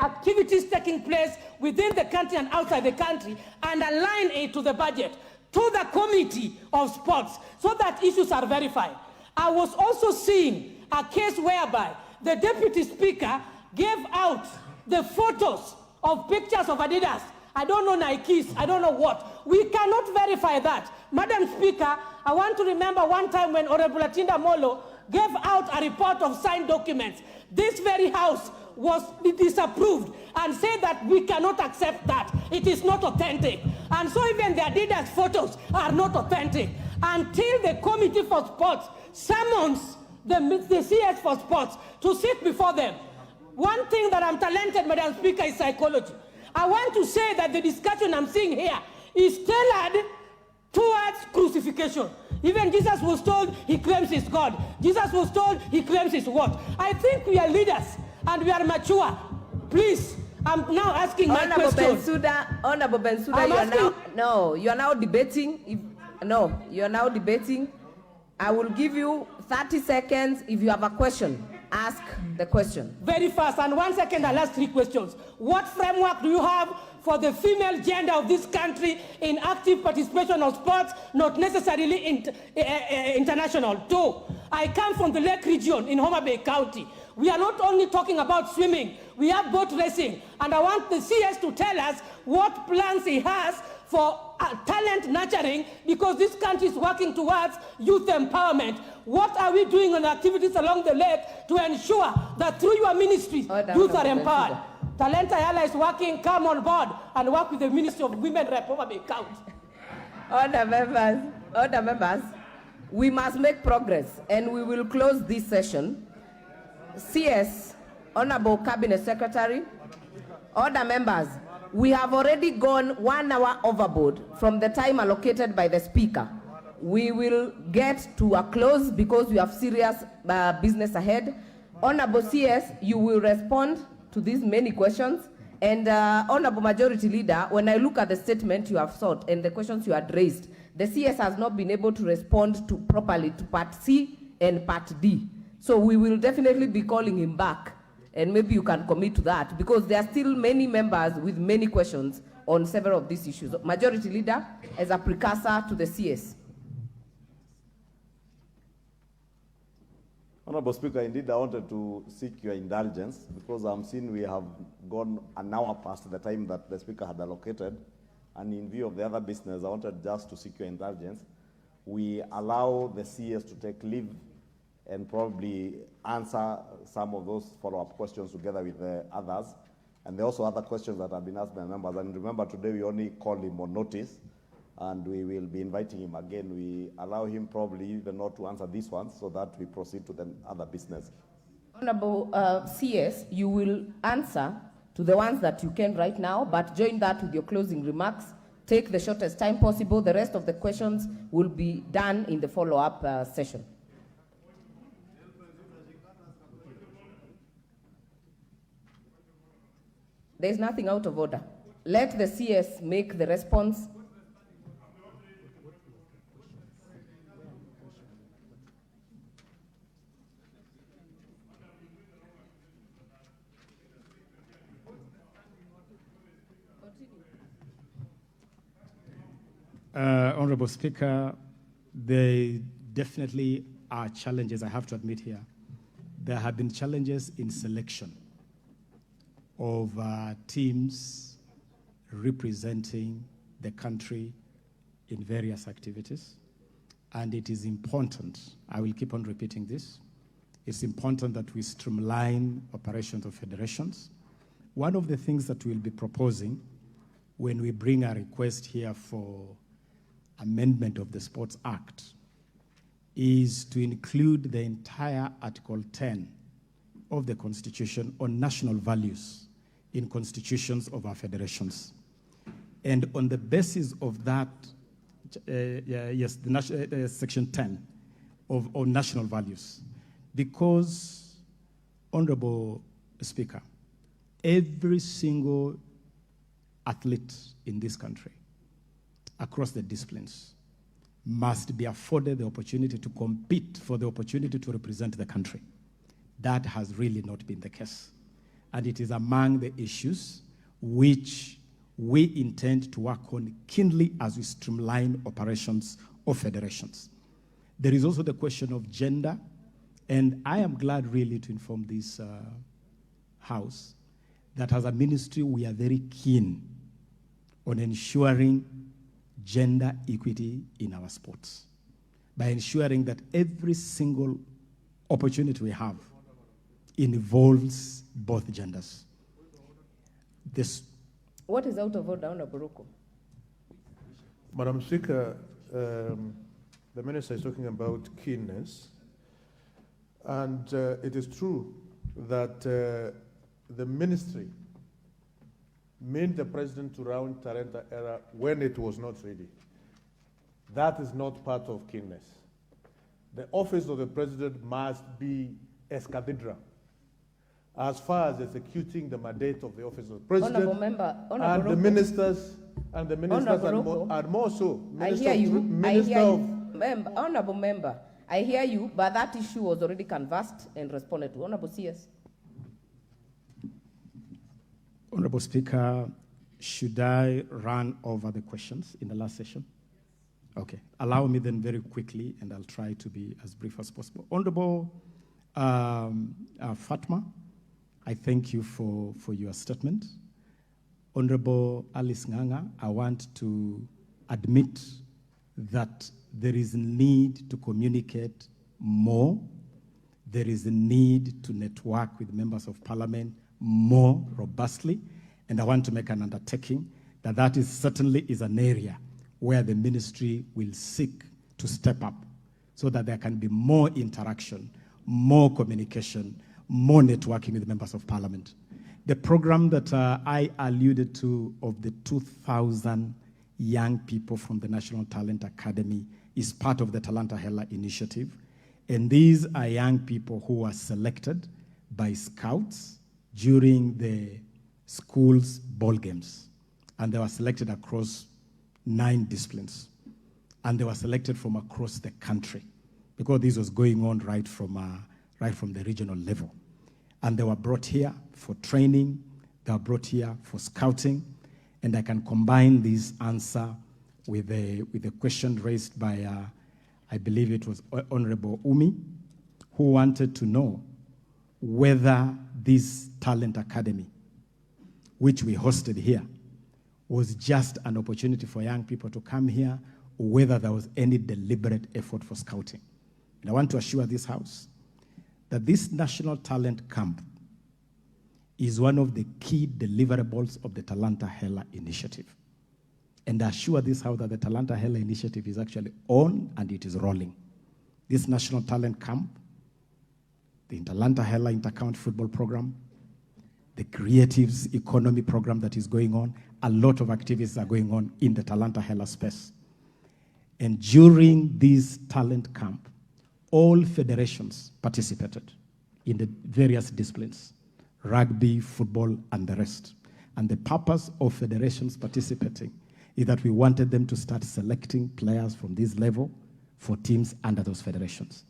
activities taking place within the country and outside the country, and align it to the budget, to the Committee of Sports, so that issues are verified. I was also seeing a case whereby the Deputy Speaker gave out the photos of pictures of Adidas. I don't know Nikes, I don't know what. We cannot verify that. Madam Speaker, I want to remember one time when Honorable Atinda Molo gave out a report of signed documents. This very house was disapproved and said that we cannot accept that. It is not authentic. And so even the Adidas photos are not authentic. Until the Committee for Sports summons the CS for Sports to sit before them. One thing that I'm talented, Madam Speaker, is psychology. I want to say that the discussion I'm seeing here is tailored towards crucifixion. Even Jesus was told he claims he's God. Jesus was told he claims he's what? I think we are leaders and we are mature. Please, I'm now asking my question. Honorable Bensouda, you are now debating. You are now debating. I will give you 30 seconds. If you have a question, ask the question. Very fast, and 1 second, I'll ask 3 questions. What framework do you have for the female gender of this country in active participation of sports, not necessarily international? 2, I come from the Lake region in Homa Bay County. We are not only talking about swimming, we have boat racing, and I want the CS to tell us what plans he has for talent nurturing, because this country is working towards youth empowerment. What are we doing on activities along the lake to ensure that through your ministries, youth are empowered? Talent Ayala is working, come on board and work with the Ministry of Women Rep Homa Bay County. Order members, we must make progress and we will close this session. CS, Honorable Cabinet Secretary, order members, we have already gone 1 hour overboard from the time allocated by the Speaker. We will get to a close because we have serious business ahead. Honorable CS, you will respond to these many questions. And Honorable Majority Leader, when I look at the statement you have sought and the questions you had raised, The CS has not been able to respond properly to Part C and Part D. So we will definitely be calling him back, and maybe you can commit to that, because there are still many members with many questions on several of these issues. Majority Leader, as a precursor to the CS. Honorable Speaker, indeed I wanted to seek your indulgence because I'm seeing we have gone an hour past the time that the Speaker had allocated, and in view of the other business, I wanted just to seek your indulgence. We allow the CS to take leave and probably answer some of those follow-up questions together with the others. And there are also other questions that have been asked by members. And remember, today we only called him on notice, and we will be inviting him again. We allow him probably even not to answer this one so that we proceed to the other business. Honorable CS, you will answer to the ones that you can right now, but join that with your closing remarks. Take the shortest time possible. The rest of the questions will be done in the follow-up session. There is nothing out of order. Let the CS make the response. Honorable Speaker, there definitely are challenges, I have to admit here. There have been challenges in selection of teams representing the country in various activities. And it is important, I will keep on repeating this, it's important that we streamline operations of federations. One of the things that we'll be proposing when we bring a request here for amendment of the Sports Act is to include the entire Article 10 of the Constitution on national values in constitutions of our federations. And on the basis of that, Section 10 on national values, because, Honorable Speaker, every single athlete in this country, across the disciplines, must be afforded the opportunity to compete for the opportunity to represent the country. That has really not been the case. And it is among the issues which we intend to work on keenly as we streamline operations of federations. There is also the question of gender, and I am glad really to inform this House that as a ministry we are very keen on ensuring gender equity in our sports by ensuring that every single opportunity we have involves both genders. What is out of order, Honorable Ruku? Madam Speaker, the Minister is talking about keenness, and it is true that the ministry made the President to round Tarenta era when it was not ready. That is not part of keenness. The office of the President must be as cathedral as far as executing the mandate of the office of the President. Honorable Member, and the ministers, and more so. I hear you. Honorable Member, I hear you, but that issue was already canvassed and responded to. Honorable CS. Honorable Speaker, should I run over the questions in the last session? Okay, allow me then very quickly, and I'll try to be as brief as possible. Honorable Fatma, I thank you for your statement. Honorable Alice Nganga, I want to admit that there is a need to communicate more. There is a need to network with members of parliament more robustly, and I want to make an undertaking that that is certainly is an area where the ministry will seek to step up so that there can be more interaction, more communication, more networking with members of parliament. The program that I alluded to of the 2,000 young people from the National Talent Academy is part of the Talanta Hela initiative, and these are young people who were selected by scouts during the school's ball games, and they were selected across 9 disciplines. and they were selected from across the country because this was going on right from the regional level. And they were brought here for training, they were brought here for scouting, and I can combine this answer with a question raised by, I believe it was Honorable Umi, who wanted to know whether this talent academy, which we hosted here, was just an opportunity for young people to come here, or whether there was any deliberate effort for scouting. And I want to assure this House that this National Talent Camp is one of the key deliverables of the Talanta Hela initiative. And I assure this House that the Talanta Hela initiative is actually on and it is rolling. This National Talent Camp, the Talanta Hela Intercount Football Program, the Creatives Economy Program that is going on, a lot of activities are going on in the Talanta Hela space. And during this talent camp, all federations participated in the various disciplines, rugby, football, and the rest. And the purpose of federations participating is that we wanted them to start selecting players from this level for teams under those federations.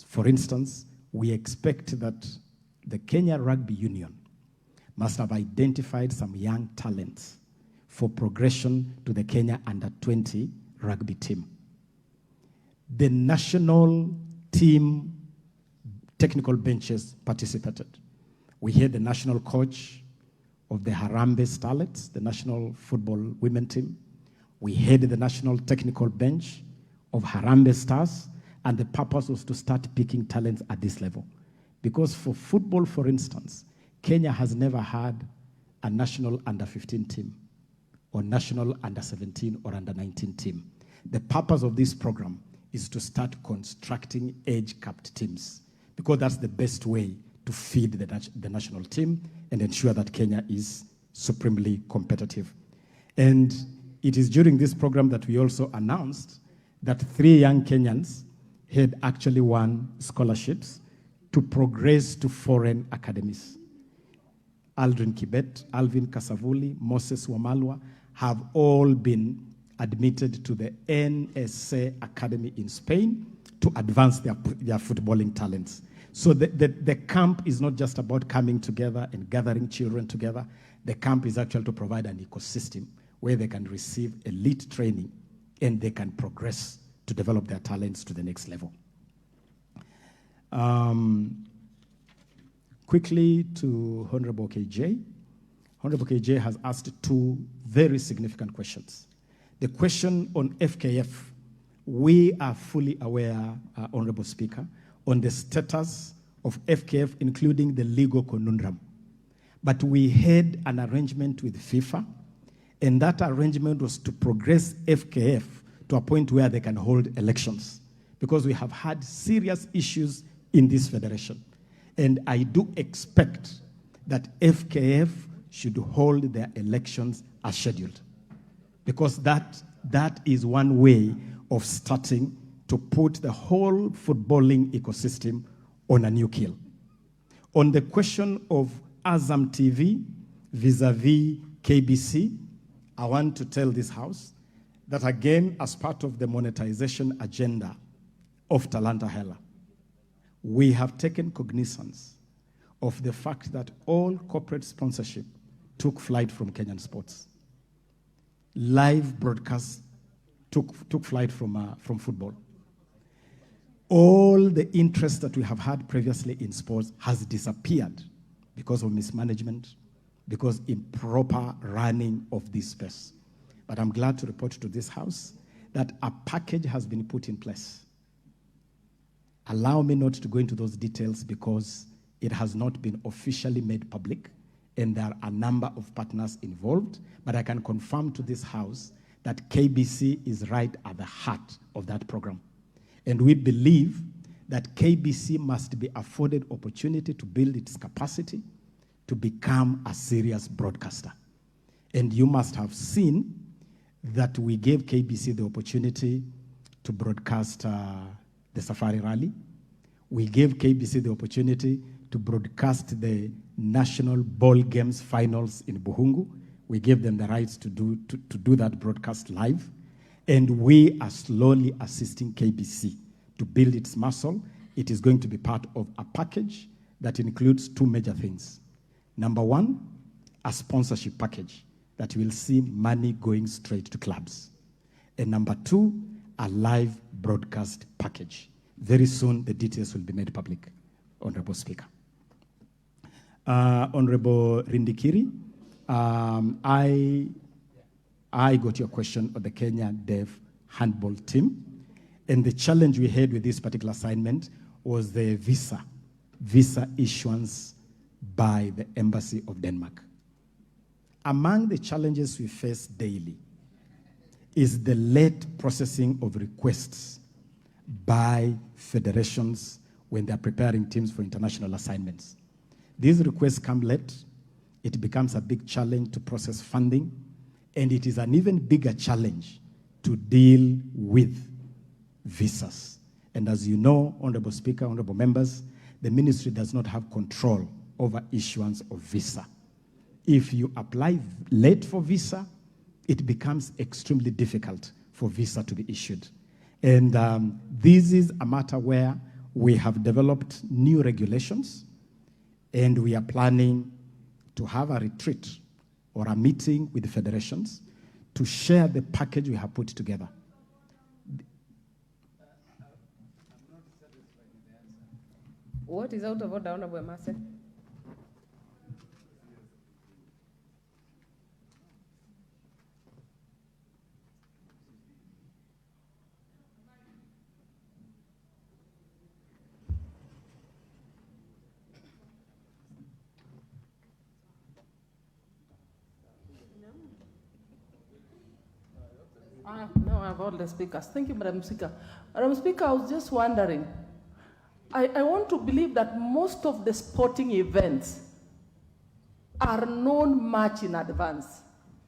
For instance, we expect that the Kenya Rugby Union must have identified some young talents for progression to the Kenya Under-20 rugby team. The national team technical benches participated. We had the national coach of the Harambee Starlets, the national football women team. We had the national technical bench of Harambee Stars, and the purpose was to start picking talents at this level. Because for football, for instance, Kenya has never had a national under-15 team or national under-17 or under-19 team. The purpose of this program is to start constructing age-capped teams, because that's the best way to feed the national team and ensure that Kenya is supremely competitive. And it is during this program that we also announced that 3 young Kenyans had actually won scholarships to progress to foreign academies. Aldrin Kibet, Alvin Kasavuli, Moses Wamalwa have all been admitted to the NSA Academy in Spain to advance their footballing talents. So the camp is not just about coming together and gathering children together. The camp is actually to provide an ecosystem where they can receive elite training and they can progress to develop their talents to the next level. Quickly to Honorable KJ. Honorable KJ has asked 2 very significant questions. The question on FKF, we are fully aware, Honorable Speaker, on the status of FKF, including the legal conundrum. But we had an arrangement with FIFA, and that arrangement was to progress FKF to a point where they can hold elections, because we have had serious issues in this federation. And I do expect that FKF should hold their elections as scheduled, because that is one way of starting to put the whole footballing ecosystem on a new keel. On the question of Azam TV vis-a-vis KBC, I want to tell this House that again, as part of the monetization agenda of Talanta Hela, we have taken cognizance of the fact that all corporate sponsorship took flight from Kenyan sports. Live broadcasts took flight from football. All the interest that we have had previously in sports has disappeared because of mismanagement, because improper running of this space. But I'm glad to report to this House that a package has been put in place. Allow me not to go into those details because it has not been officially made public, and there are a number of partners involved, but I can confirm to this House that KBC is right at the heart of that program. And we believe that KBC must be afforded opportunity to build its capacity to become a serious broadcaster. And you must have seen that we gave KBC the opportunity to broadcast the Safari Rally. We gave KBC the opportunity to broadcast the National Ball Games finals in Buhungu. We gave them the rights to do that broadcast live. And we are slowly assisting KBC to build its muscle. It is going to be part of a package that includes two major things. Number one, a sponsorship package that will see money going straight to clubs. And number two, a live broadcast package. Very soon, the details will be made public, Honorable Speaker. Honorable Rindikiri, I got your question on the Kenya Deaf handball team. And the challenge we had with this particular assignment was the visa issuance by the Embassy of Denmark. Among the challenges we face daily is the late processing of requests by federations when they're preparing teams for international assignments. These requests come late. It becomes a big challenge to process funding, and it is an even bigger challenge to deal with visas. And as you know, Honorable Speaker, Honorable Members, the ministry does not have control over issuance of visa. If you apply late for visa, it becomes extremely difficult for visa to be issued. And this is a matter where we have developed new regulations, and we are planning to have a retreat or a meeting with the federations to share the package we have put together. What is out of order, Honorable Emase? No, I have all the speakers. Thank you, Madam Speaker. Madam Speaker, I was just wondering, I want to believe that most of the sporting events are known much in advance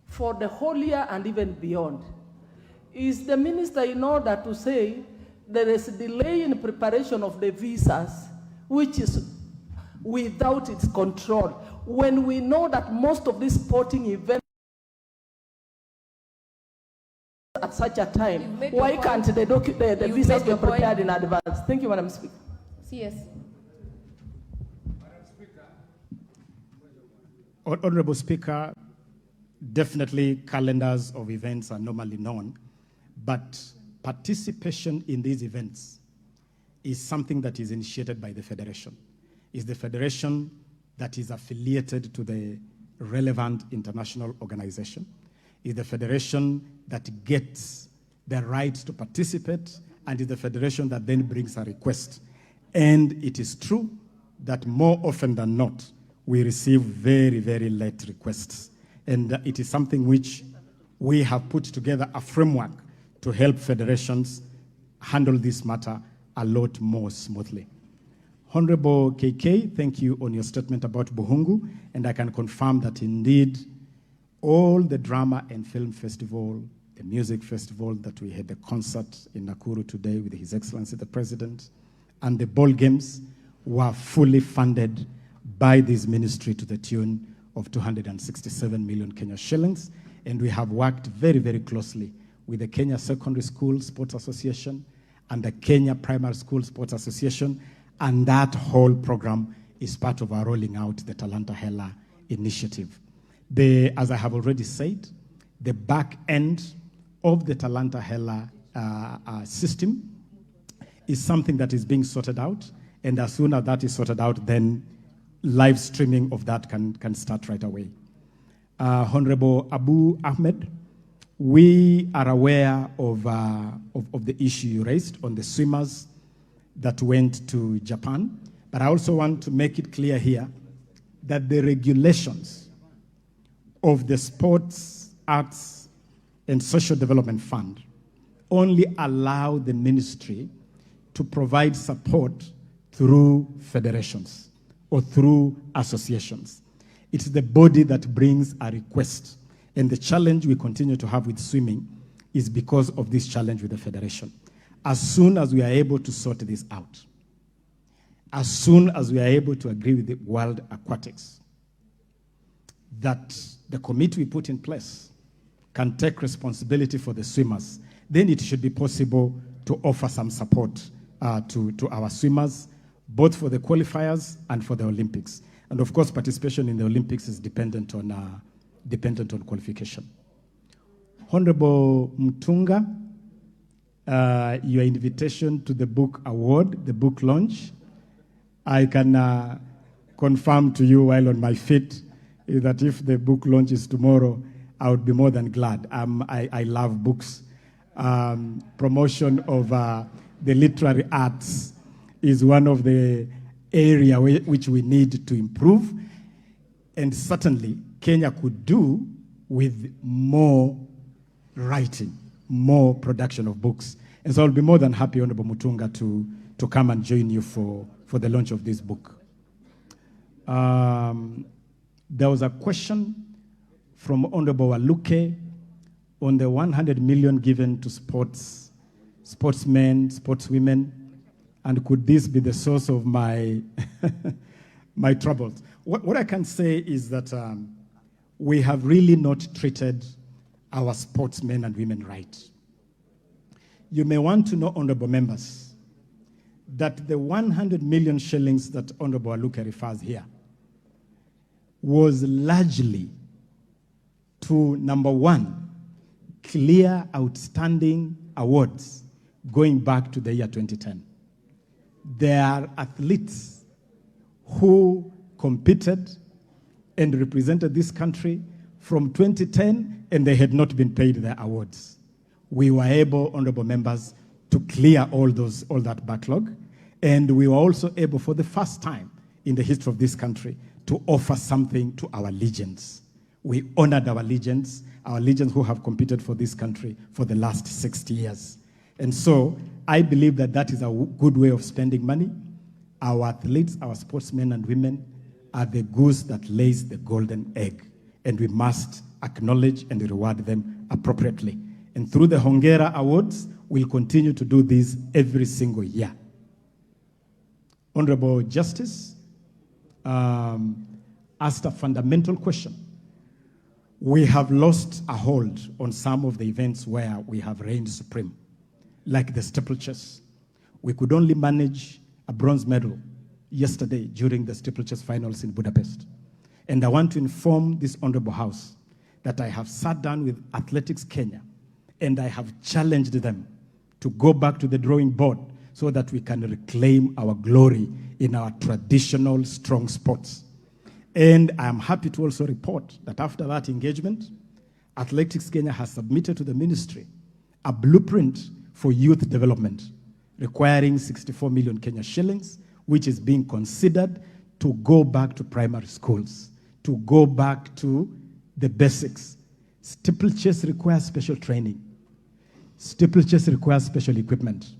for the whole year and even beyond. Is the minister in order to say there is a delay in preparation of the visas, which is without its control, when we know that most of these sporting events at such a time? Why can't the visas be prepared in advance? Thank you, Madam Speaker. Yes. Honorable Speaker, definitely calendars of events are normally known, but participation in these events is something that is initiated by the federation. It's the federation that is affiliated to the relevant international organization. It's the federation that gets the right to participate, and it's the federation that then brings a request. And it is true that more often than not, we receive very, very late requests. And it is something which we have put together a framework to help federations handle this matter a lot more smoothly. Honorable KK, thank you on your statement about Buhungu, and I can confirm that indeed all the drama and film festival, the music festival that we had, the concert in Nakuru today with His Excellency the President, and the ball games were fully funded by this ministry to the tune of 267 million Kenya shillings. And we have worked very, very closely with the Kenya Secondary School Sports Association and the Kenya Primary School Sports Association. And that whole program is part of our rolling out the Talanta Hela initiative. As I have already said, the back end of the Talanta Hela system is something that is being sorted out, and as soon as that is sorted out, then live streaming of that can start right away. Honorable Abu Ahmed, we are aware of the issue you raised on the swimmers that went to Japan, but I also want to make it clear here that the regulations of the Sports, Arts, and Social Development Fund only allow the ministry to provide support through federations or through associations. It's the body that brings a request. And the challenge we continue to have with swimming is because of this challenge with the federation. As soon as we are able to sort this out, as soon as we are able to agree with the World Aquatics, that the committee we put in place can take responsibility for the swimmers, then it should be possible to offer some support to our swimmers, both for the qualifiers and for the Olympics. And of course, participation in the Olympics is dependent on qualification. Honorable Mtunga, your invitation to the book award, the book launch, I can confirm to you while on my feet that if the book launch is tomorrow, I would be more than glad. I love books. Promotion of the literary arts is one of the area which we need to improve, and certainly Kenya could do with more writing, more production of books. And so I'll be more than happy, Honorable Mutunga, to come and join you for the launch of this book. There was a question from Honorable Waluke on the 100 million given to sportsmen, sportswomen, and could this be the source of my my troubles? What I can say is that we have really not treated our sportsmen and women right. You may want to know, honorable members, that the 100 million shillings that Honorable Waluke refers here was largely to, number one, clear outstanding awards going back to the year 2010. There are athletes who competed and represented this country from 2010, and they had not been paid their awards. We were able, honorable members, to clear all that backlog, and we were also able, for the first time in the history of this country, to offer something to our legends. We honored our legends who have competed for this country for the last 60 years. And so I believe that that is a good way of spending money. Our athletes, our sportsmen and women are the goose that lays the golden egg, and we must acknowledge and reward them appropriately. And through the Hongera Awards, we'll continue to do this every single year. Honorable Justice asked a fundamental question. We have lost a hold on some of the events where we have reigned supreme, like the steeplechase. We could only manage a bronze medal yesterday during the steeplechase finals in Budapest. And I want to inform this honorable house that I have sat down with Athletics Kenya and I have challenged them to go back to the drawing board so that we can reclaim our glory in our traditional strong sports. And I am happy to also report that after that engagement, Athletics Kenya has submitted to the ministry a blueprint for youth development requiring 64 million Kenya shillings, which is being considered to go back to primary schools, to go back to the basics. Steeplechase requires special training. Steeplechase requires special equipment.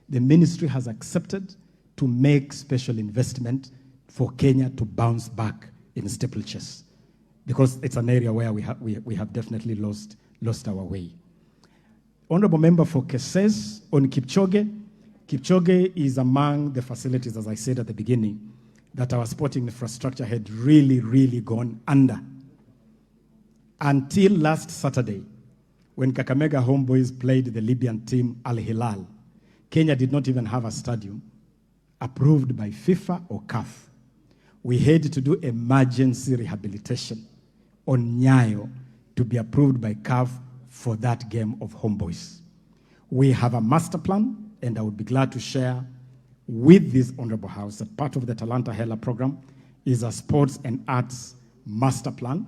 The ministry has accepted to make special investment for Kenya to bounce back in steeplechase, because it's an area where we have definitely lost our way. Honorable member for Keses on Kipchoge. Kipchoge is among the facilities, as I said at the beginning, that our sporting infrastructure had really gone under. Until last Saturday, when Kakamega Homeboys played the Libyan team Al Hilal, Kenya did not even have a stadium approved by FIFA or CAF. We had to do emergency rehabilitation on Nyayo to be approved by CAF for that game of Homeboys. We have a master plan, and I would be glad to share with this honorable house that part of the Talanta Hela program is a sports and arts master plan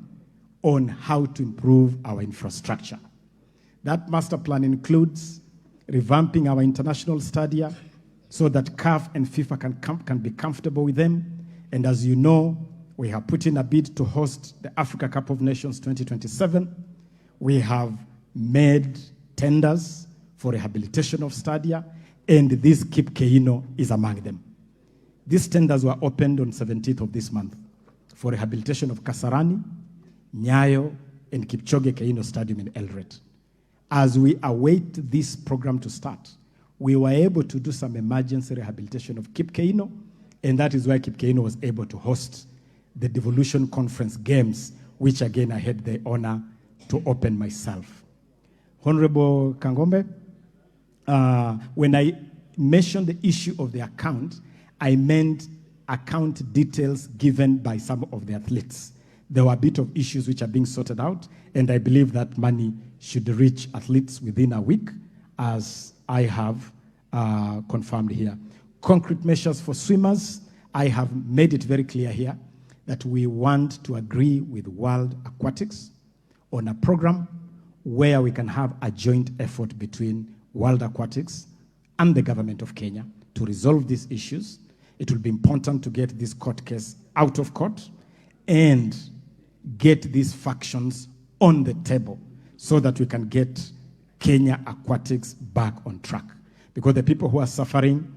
on how to improve our infrastructure. That master plan includes revamping our international stadia so that CAF and FIFA can be comfortable with them. And as you know, we have put in a bid to host the Africa Cup of Nations 2027. We have made tenders for rehabilitation of stadia, and this Kip Keino is among them. These tenders were opened on 17th of this month for rehabilitation of Kasarani, Nyayo, and Kipchoge Keino Stadium in Eldoret. As we await this program to start, we were able to do some emergency rehabilitation of Kip Keino, and that is why Kip Keino was able to host the Devolution Conference Games, which again I had the honor to open myself. Honorable Kangombe, when I mentioned the issue of the account, I meant account details given by some of the athletes. There were a bit of issues which are being sorted out, and I believe that money should reach athletes within a week, as I have confirmed here. Concrete measures for swimmers, I have made it very clear here that we want to agree with World Aquatics on a program where we can have a joint effort between World Aquatics and the government of Kenya to resolve these issues. It will be important to get this court case out of court and get these factions on the table so that we can get Kenya Aquatics back on track. Because the people who are suffering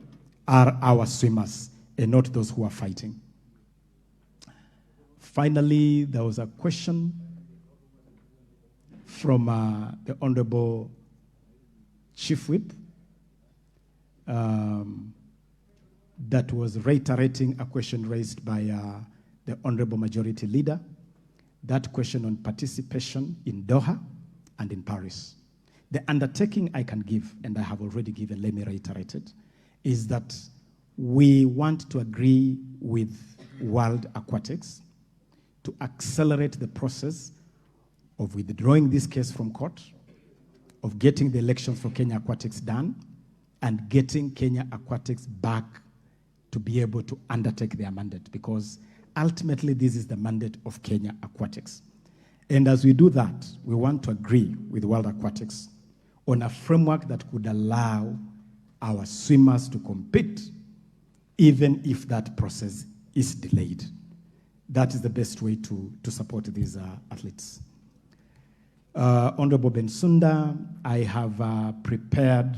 are our swimmers and not those who are fighting. Finally, there was a question from the Honorable Chief Whip that was reiterating a question raised by the Honorable Majority Leader, that question on participation in Doha and in Paris. The undertaking I can give, and I have already given, let me reiterate it, is that we want to agree with World Aquatics to accelerate the process of withdrawing this case from court, of getting the elections for Kenya Aquatics done, and getting Kenya Aquatics back to be able to undertake their mandate, because ultimately this is the mandate of Kenya Aquatics. And as we do that, we want to agree with World Aquatics on a framework that could allow our swimmers to compete, even if that process is delayed. That is the best way to support these athletes. Honorable Bensunda, I have prepared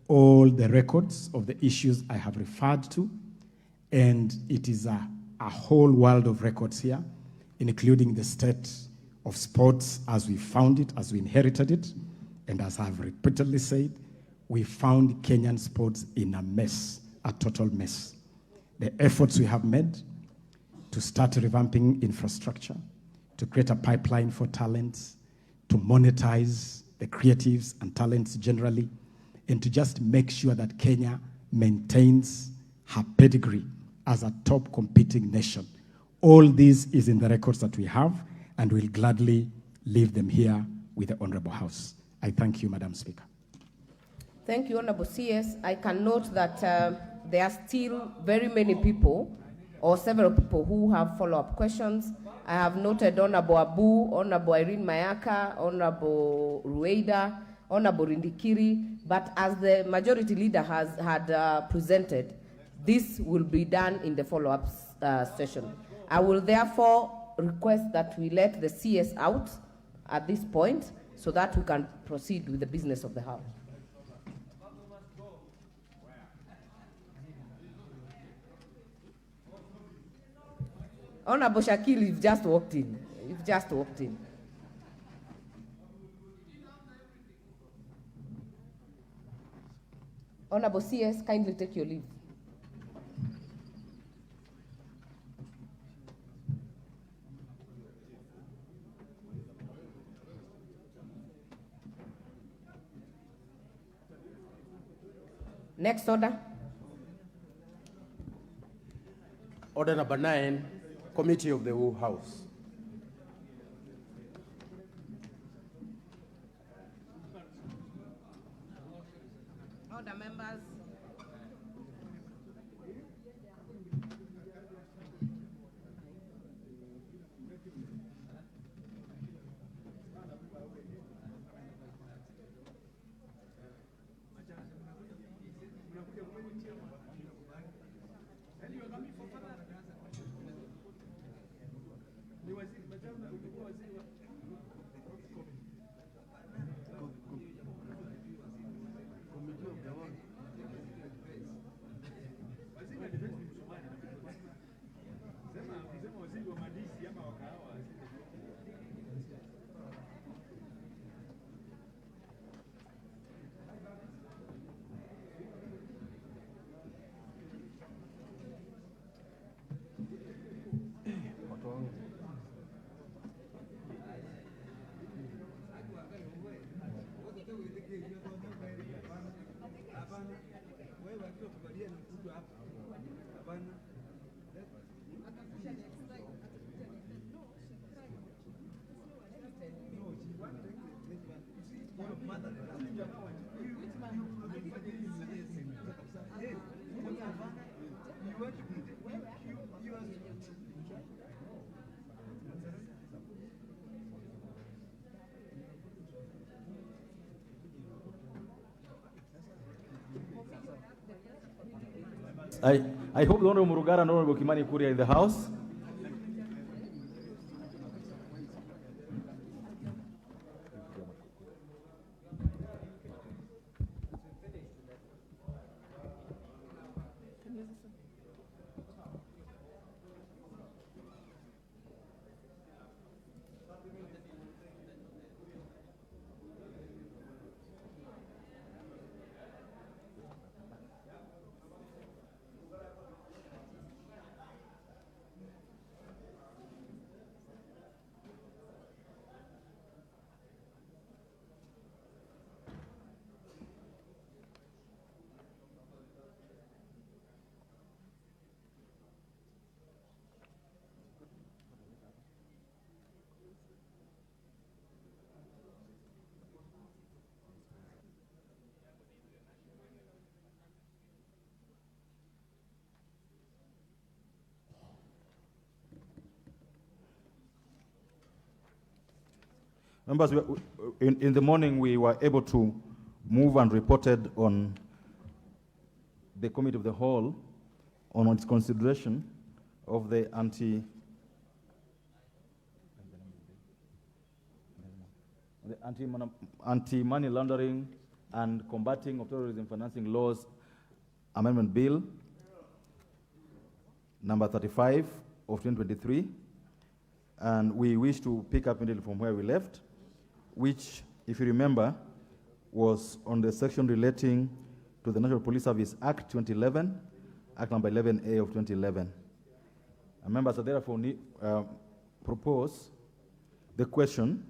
all the records of the issues I have referred to, and it is a whole world of records here, including the state of sports as we found it, as we inherited it, and as I've repeatedly said, we found Kenyan sports in a mess, a total mess. The efforts we have made to start revamping infrastructure, to create a pipeline for talents, to monetize the creatives and talents generally, and to just make sure that Kenya maintains her pedigree as a top competing nation. All this is in the records that we have, and we'll gladly leave them here with the Honorable House. I thank you, Madam Speaker. Thank you, Honorable CS. I can note that there are still very many people, or several people, who have follow-up questions. I have noted Honorable Abu, Honorable Irene Mayaka, Honorable Rueda, Honorable Rindikiri, but as the Majority Leader had presented, this will be done in the follow-up session. I will therefore request that we let the CS out at this point so that we can proceed with the business of the House. Honorable Shakil, you've just walked in. You've just walked in. Honorable CS, kindly take your leave. Next order. Order number 9, Committee of the Whole House. Order, members. I hope the Honorable Murugara and Honorable Kimani Kuria are in the house. Members, in the morning we were able to move and reported on the Committee of the Whole on its consideration of the anti-money laundering and combating of terrorism financing laws amendment bill number 35 of 2023, and we wish to pick up immediately from where we left, which, if you remember, was on the section relating to the National Police Service Act 2011, Act number 11A of 2011. And members, I therefore propose the question.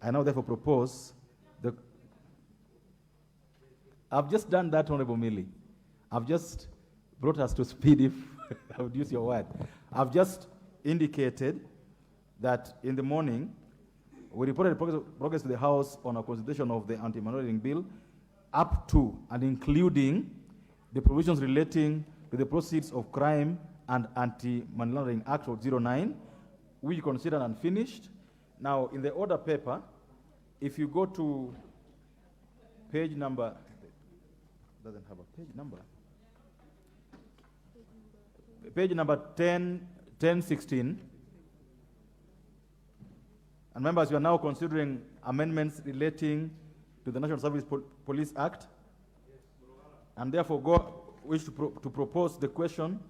I now therefore propose the. I've just done that, Honorable Millie. I've just brought us to speed, if I would use your word. I've just indicated that in the morning, we reported progress to the House on a consideration of the anti-money laundering bill up to and including the provisions relating to the Proceeds of Crime and Anti-Money Laundering Act of 09, which we considered unfinished. Now, in the order paper, if you go to page number, doesn't have a page number, page number 1016, and members, we are now considering amendments relating to the National Service Police Act, and therefore wish to propose the question.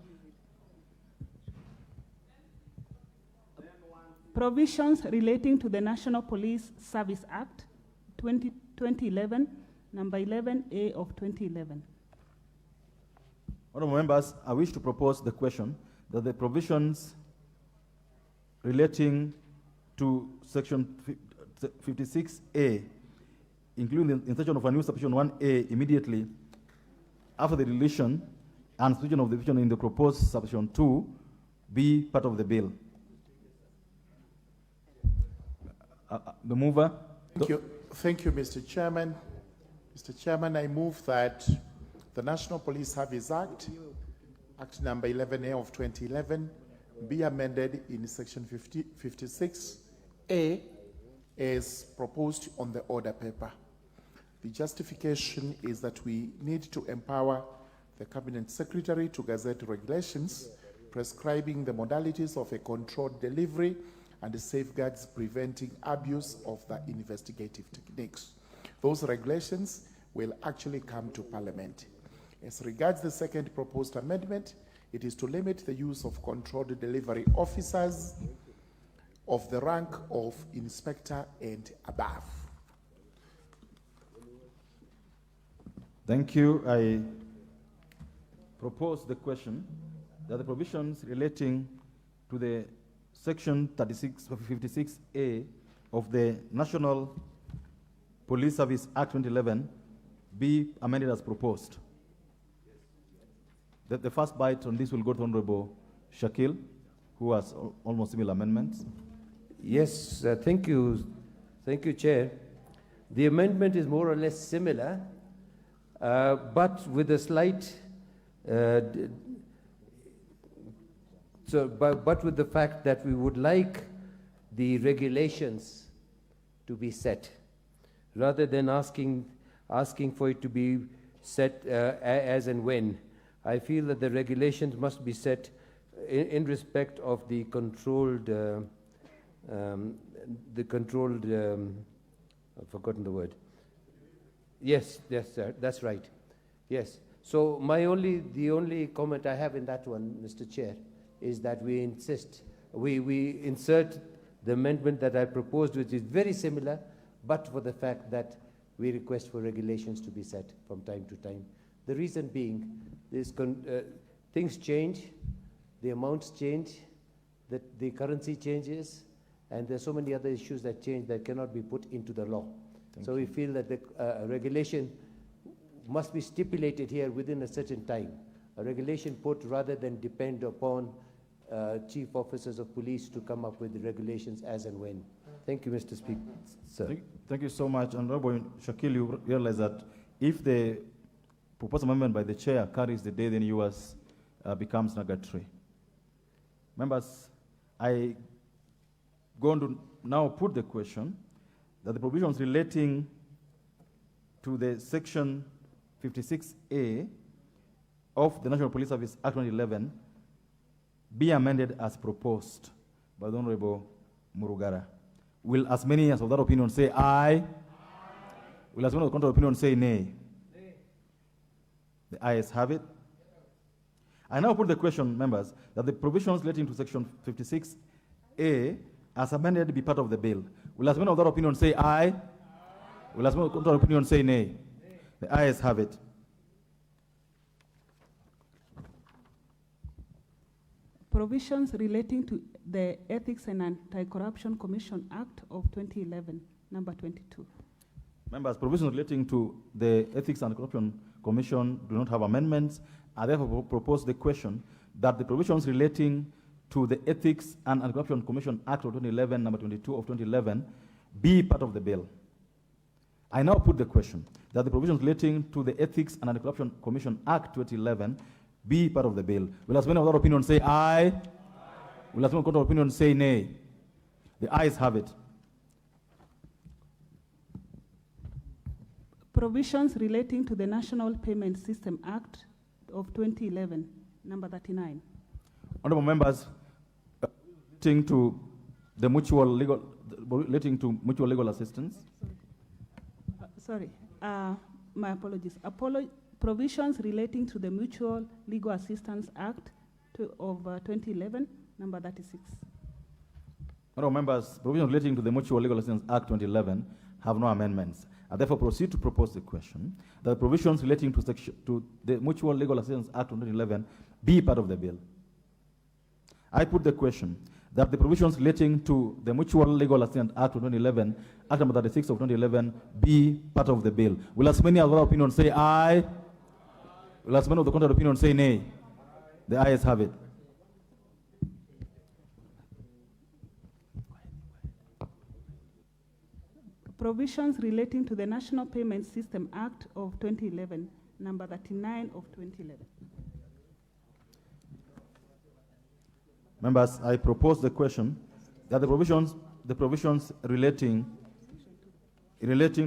Provisions relating to the National Police Service Act 2011, number 11A of 2011. Honorable members, I wish to propose the question that the provisions relating to section 56A, including the insertion of a new subsection 1A immediately after the deletion and substitution of the division in the proposed subsection 2, be part of the bill. The mover. Thank you, Mr. Chairman. Mr. Chairman, I move that the National Police Service Act, Act number 11A of 2011, be amended in section 56A as proposed on the order paper. The justification is that we need to empower the Cabinet Secretary to gazette regulations prescribing the modalities of a controlled delivery and the safeguards preventing abuse of the investigative techniques. Those regulations will actually come to Parliament. As regards the second proposed amendment, it is to limit the use of controlled delivery officers of the rank of inspector and above. Thank you. I propose the question that the provisions relating to the section 56A of the National Police Service Act 2011 be amended as proposed. The first bite on this will go to Honorable Shakil, who has almost similar amendments. Yes, thank you, Thank you, Chair. The amendment is more or less similar, but with a slight, but with the fact that we would like the regulations to be set, rather than asking for it to be set as and when. I feel that the regulations must be set in respect of the controlled, I've forgotten the word. Yes, sir, that's right. Yes. So the only comment I have in that one, Mr. Chair, is that we insert the amendment that I proposed, which is very similar, but for the fact that we request for regulations to be set from time to time. The reason being, things change, the amounts change, the currency changes, and there's so many other issues that change that cannot be put into the law. So we feel that the regulation must be stipulated here within a certain time. A regulation put rather than depend upon chief officers of police to come up with the regulations as and when. Thank you, Mr. Speaker. Sir. Thank you so much. Honorable Shakil, you realize that if the proposed amendment by the chair carries the day, then yours becomes nugatory. Members, I going to now put the question that the provisions relating to the section 56A of the National Police Service Act 2011 be amended as proposed by the Honorable Murugara. Will as many as of that opinion say aye? Will as many of the contrary opinion say nay? The ayes have it. I now put the question, members, that the provisions relating to section 56A as amended be part of the bill. Will as many of that opinion say aye? Will as many of the contrary opinion say nay? The ayes have it. Provisions relating to the Ethics and Anti-Corruption Commission Act of 2011, number 22. Members, provisions relating to the Ethics and Corruption Commission do not have amendments. I therefore propose the question that the provisions relating to the Ethics and Anti-Corruption Commission Act of 2011, number 22 of 2011, be part of the bill. I now put the question that the provisions relating to the Ethics and Anti-Corruption Commission Act 2011 be part of the bill. Will as many of that opinion say aye? Aye. Will as many of that opinion say nay? The ayes have it. Provisions relating to the National Payment System Act of 2011, number 39. Honorable members, relating to the mutual legal assistance. My apologies. Provisions relating to the Mutual Legal Assistance Act of 2011, number 36. Honorable members, provisions relating to the Mutual Legal Assistance Act 2011 have no amendments. I therefore proceed to propose the question that the provisions relating to the Mutual Legal Assistance Act of 2011 be part of the bill. I put the question that the provisions relating to the Mutual Legal Assistance Act of 2011, Act number 36 of 2011, be part of the bill. Will as many of the opinion say aye? Will as many of the contrary opinion say nay? The ayes have it. Provisions relating to the National Payment System Act of 2011, number 39 of 2011. Members, I propose the question that the provisions relating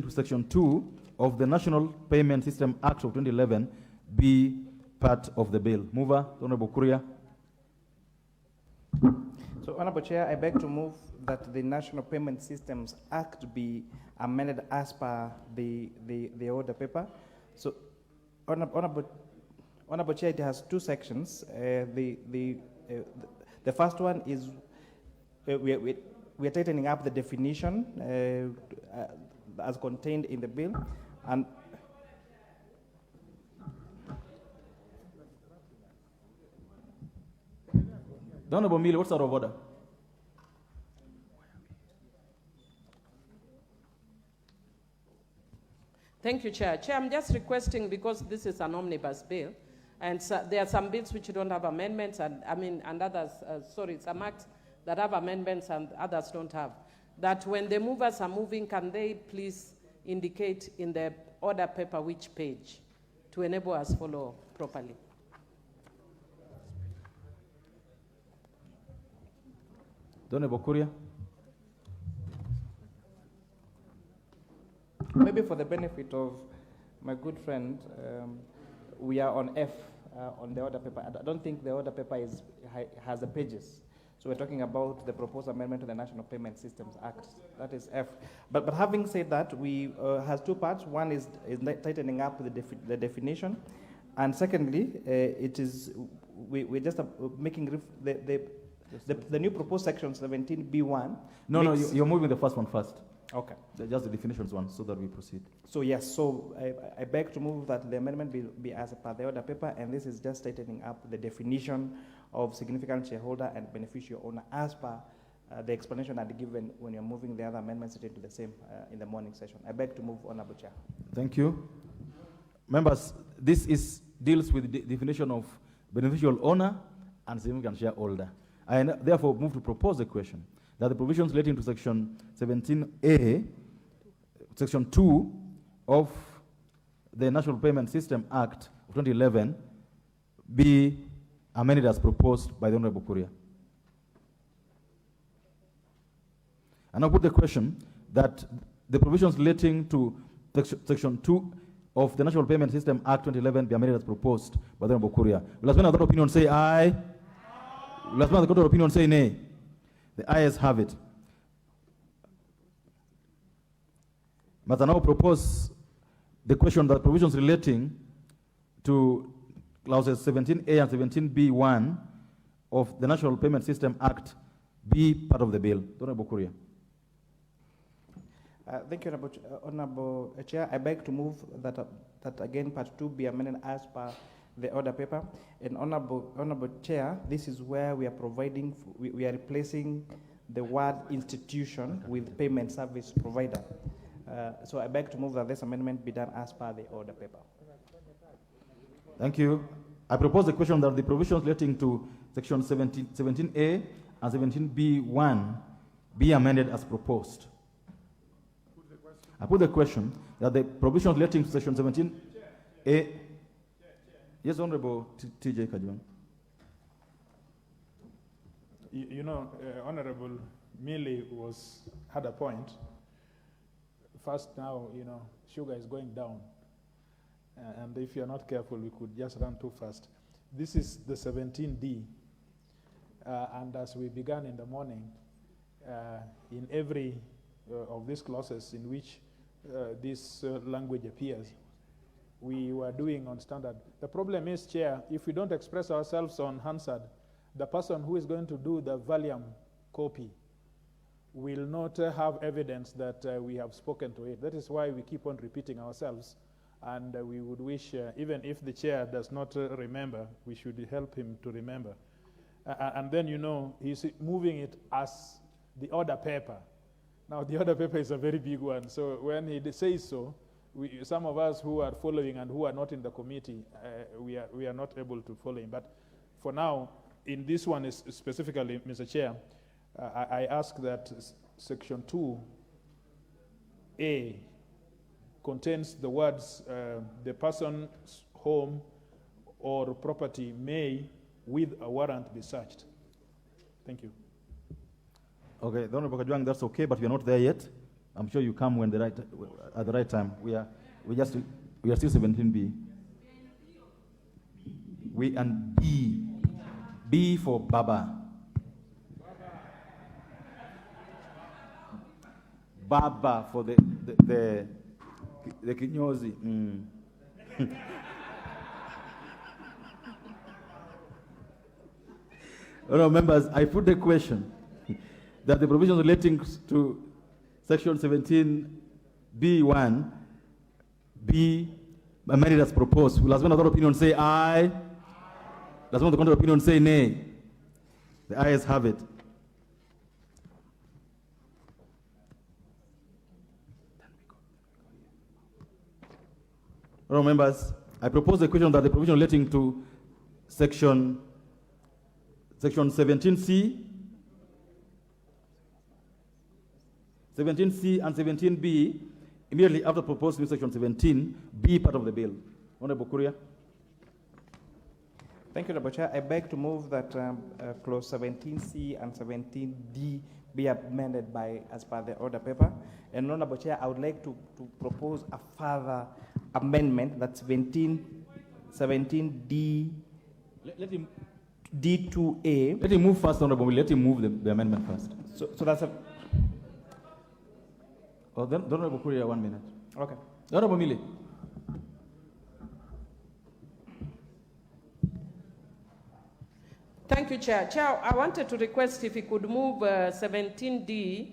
to Section 2 of the National Payment System Act of 2011 be part of the bill. Mover, Honorable Kuria. So, Honorable Chair, I beg to move that the National Payment Systems Act be amended as per the order paper. So, Honorable Chair, it has two sections. The first one is we are tightening up the definition as contained in the bill, and Honorable Mili, what's out of order? Thank you, Chair. Chair, I'm just requesting, because this is an omnibus bill, and so there are some bills which don't have amendments, and others, some acts that have amendments and others don't have. that when the movers are moving, can they please indicate in the order paper which page to enable us follow properly? Honorable Kuria. Maybe for the benefit of my good friend, we are on F on the order paper. I don't think the order paper has the pages. So we're talking about the proposed amendment to the National Payment Systems Act. That is F. But having said that, we has two parts. One is tightening up the definition, and secondly, we're just making the new proposed section 17B1. No, you're moving the first one first. Okay. Just the definitions one, so that we proceed. So yes, so I beg to move that the amendment be as per the order paper, and this is just tightening up the definition of significant shareholder and beneficial owner as per the explanation I'd given when you're moving the other amendments into the same in the morning session. I beg to move, Honorable Chair. Thank you. Members, this deals with the definition of beneficial owner and significant shareholder. I therefore move to propose the question that the provisions relating to Section 17A, Section 2 of the National Payment System Act of 2011 be amended as proposed by the Honorable Kuria. And I put the question that the provisions relating to Section 2 of the National Payment System Act 2011 be amended as proposed by the Honorable Kuria. Will as many other opinion say aye? Will as many other opinion say nay? The ayes have it. But I now propose the question that provisions relating to clauses 17A and 17B1 of the National Payment System Act be part of the bill. Honorable Kuria. Thank you, Honorable Chair. I beg to move that again Part 2 be amended as per the order paper. And Honorable Chair, this is where we are providing, we are replacing the word institution with payment service provider. So I beg to move that this amendment be done as per the order paper. Thank you. I propose the question that the provisions relating to Section 17A and 17B1 be amended as proposed. I put the question that the provisions relating to Section 17A. Yes, Honorable T.J. Kajwan. You know, Honorable Millie had a point. First, now, you know, sugar is going down. And if you're not careful, we could just run too fast. This is the 17D. And as we began in the morning, in every of these clauses in which this language appears, we were doing on standard. The problem is, Chair, if we don't express ourselves on Hansard, the person who is going to do the volume copy will not have evidence that we have spoken to it. That is why we keep on repeating ourselves. And we would wish, even if the chair does not remember, we should help him to remember. And then, you know, he's moving it as the order paper. Now, the order paper is a very big one. So when he says so, some of us who are following and who are not in the committee, we are not able to follow him. But for now, in this one specifically, Mr. Chair, I ask that Section 2A contains the words, the person's home or property may, with a warrant, be searched. Thank you. Okay, Honorable Kajwang, that's okay, but we are not there yet. I'm sure you come at the right time. We are still 17B. We and B for Baba. Baba for the kinyozi. No, members, I put the question that the provisions relating to Section 17B1 be amended as proposed. Will as one other opinion say aye? Does one other opinion say nay? The ayes have it. All members, I propose the question that the provision relating to Section 17C 17C and 17B immediately after proposed new section 17 be part of the bill. Honorable Kuria. Thank you, Honorable Chair. I beg to move that clause 17C and 17D be amended as per the order paper. And Honorable Chair, I would like to propose a further amendment, that's 17D. Let him D2A. Let him move first, Honorable. Let him move the amendment first. So that's a. Oh, then Honorable Kuria, 1 minute. Okay. Honorable Mili. Thank you, Chair. Chair, I wanted to request if you could move 17D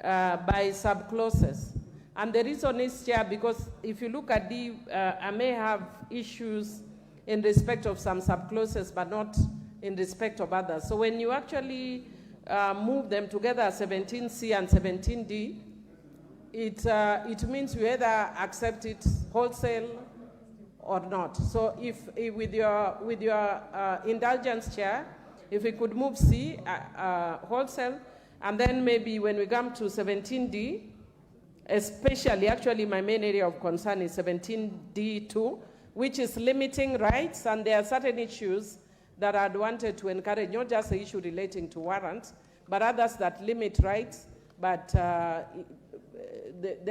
by subclauses. And the reason is, Chair, because if you look at D, I may have issues in respect of some subclauses, but not in respect of others. So when you actually move them together, 17C and 17D, it means you either accept it wholesale or not. So if with your indulgence, Chair, if we could move C wholesale, and then maybe when we come to 17D, especially actually my main area of concern is 17D2, which is limiting rights, and there are certain issues that I'd wanted to encourage, not just the issue relating to warrants, but others that limit rights, but there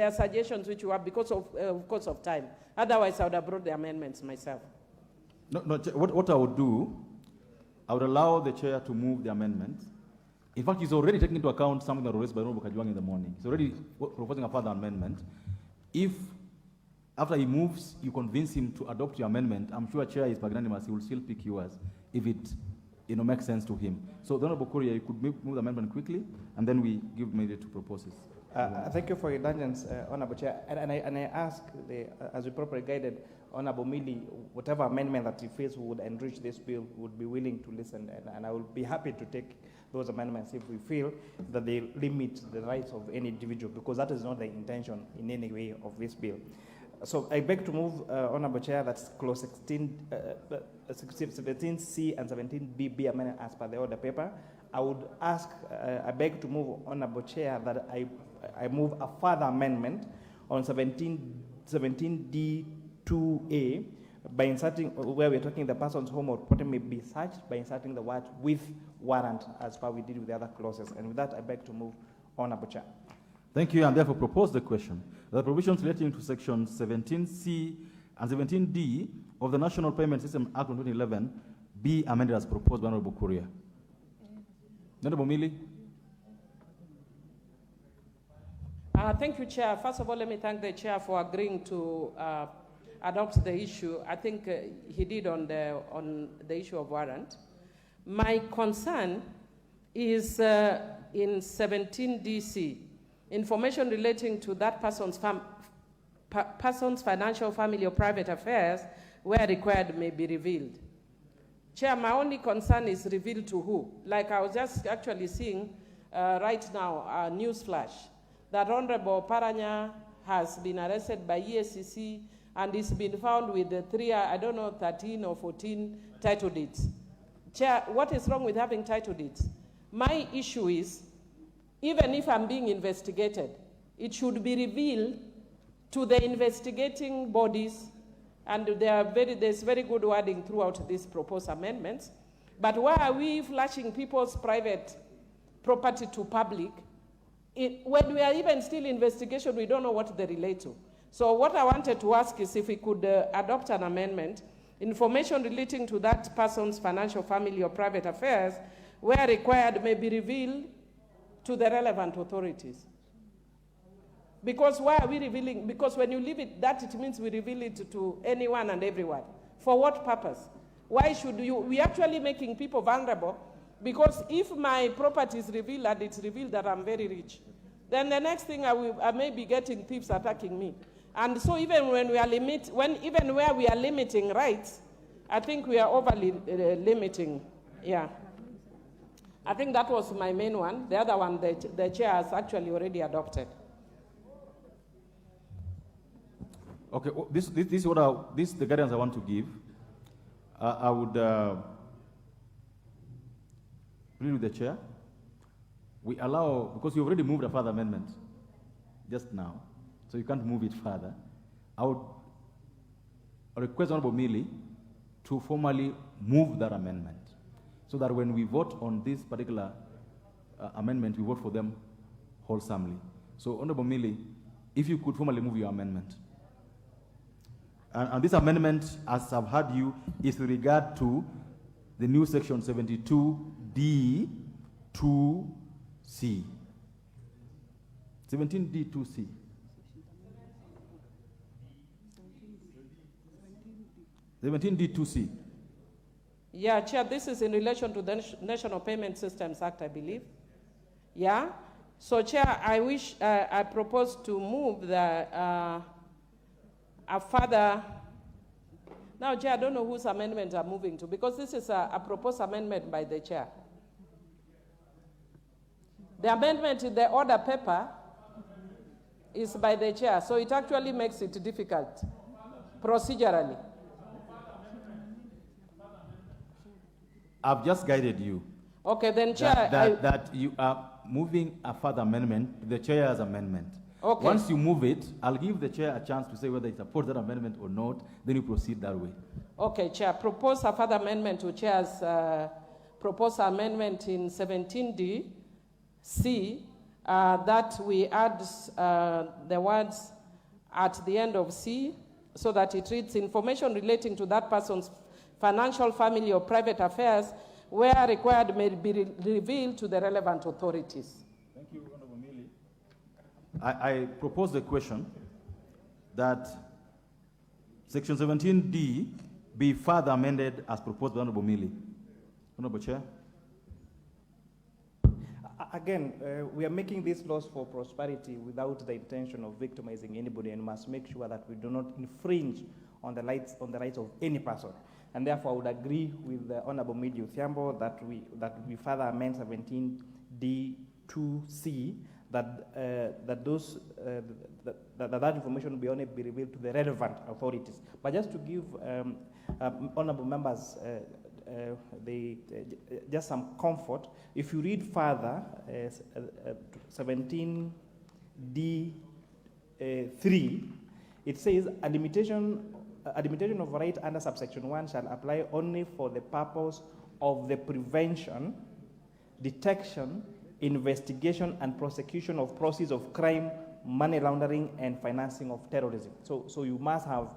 are suggestions which you have because of time. Otherwise, I would have brought the amendments myself. No, what I would do, I would allow the chair to move the amendment. In fact, he's already taking into account something that was raised by Honorable Kajwang in the morning. He's already proposing a further amendment. If, after he moves, you convince him to adopt your amendment, I'm sure Chair is magnanimous, he will still pick yours if it makes sense to him. So, Honorable Kuria, you could move the amendment quickly, and then we give immediate to proposes. Thank you for your indulgence, Honorable Chair. And I ask, as we properly guided, Honorable Mili, whatever amendment that he feels would enrich this bill, would be willing to listen, and I will be happy to take those amendments if we feel that they limit the rights of any individual, because that is not the intention in any way of this bill. So I beg to move, Honorable Chair, that's clause 17C and 17B be amended as per the order paper. I would ask, I beg to move, Honorable Chair, that I move a further amendment on 17D2A by inserting, where we're talking the person's home or property may be searched, by inserting the word with warrant as per we did with the other clauses. And with that, I beg to move, Honorable Chair. Thank you, and therefore propose the question. The provisions relating to section 17C and 17D of the National Payment System Act of 2011 be amended as proposed by Honorable Kuria. Honorable Mili. Thank you, Chair. First of all, let me thank the Chair for agreeing to adopt the issue. I think he did on the issue of warrant. My concern is in 17DC, information relating to that person's financial, family, or private affairs, where required, may be revealed. Chair, my only concern is revealed to who? Like I was just actually seeing right now a news flash that Honorable Paranya has been arrested by EACC and is been found with 13 or 14 title deeds. Chair, what is wrong with having title deeds? My issue is, even if I'm being investigated, it should be revealed to the investigating bodies, and there's very good wording throughout these proposed amendments. But why are we flashing people's private property to public? When we are even still investigation, we don't know what they relate to. So what I wanted to ask is if we could adopt an amendment, information relating to that person's financial, family, or private affairs, where required, may be revealed to the relevant authorities. Because why are we revealing? Because when you leave it that, it means we reveal it to anyone and everyone. For what purpose? Why should we actually making people vulnerable? Because if my property is revealed and it's revealed that I'm very rich, then the next thing I may be getting thieves attacking me. And so even when we are even where we are limiting rights, I think we are overly limiting. Yeah. I think that was my main one. The other one, the chair has actually already adopted. Okay, this is what this is the guidance I want to give. I would agree with the chair. We allow, because you already moved a further amendment, just now, so you can't move it further. I would request Honorable Millie to formally move that amendment, so that when we vote on this particular amendment, we vote for them wholesomely. So, Honorable Millie, if you could formally move your amendment. And this amendment, as I've heard you, is with regard to the new section 72D 2C. 17D 2C. Yeah, Chair, this is in relation to the National Payment Systems Act, I believe. Yeah? So, Chair, I propose to move a further. Now, Chair, I don't know whose amendment I'm moving to, because this is a proposed amendment by the Chair. The amendment in the order paper is by the Chair, so it actually makes it difficult procedurally. I've just guided you. Okay, then, Chair, that you are moving a further amendment, the Chair's amendment. Okay. Once you move it, I'll give the Chair a chance to say whether he supports that amendment or not, then you proceed that way. Okay, Chair, propose a further amendment to Chair's proposed amendment in 17D C, that we add the words at the end of C, so that it reads, information relating to that person's financial, family, or private affairs, where required, may be revealed to the relevant authorities. Thank you, Honorable Millie. I propose the question that Section 17D be further amended as proposed by Honorable Millie. Honorable Chair. Again, we are making these laws for prosperity without the intention of victimizing anybody, and must make sure that we do not infringe on the rights of any person. And therefore, I would agree with the Honorable Millie Odhiambo that we further amend 17D2C that information will only be revealed to the relevant authorities. But just to give honorable members just some comfort, if you read further 17D3, it says a limitation of right under subsection 1 shall apply only for the purpose of the prevention, detection, investigation, and prosecution of proceeds of crime, money laundering, and financing of terrorism. So you must have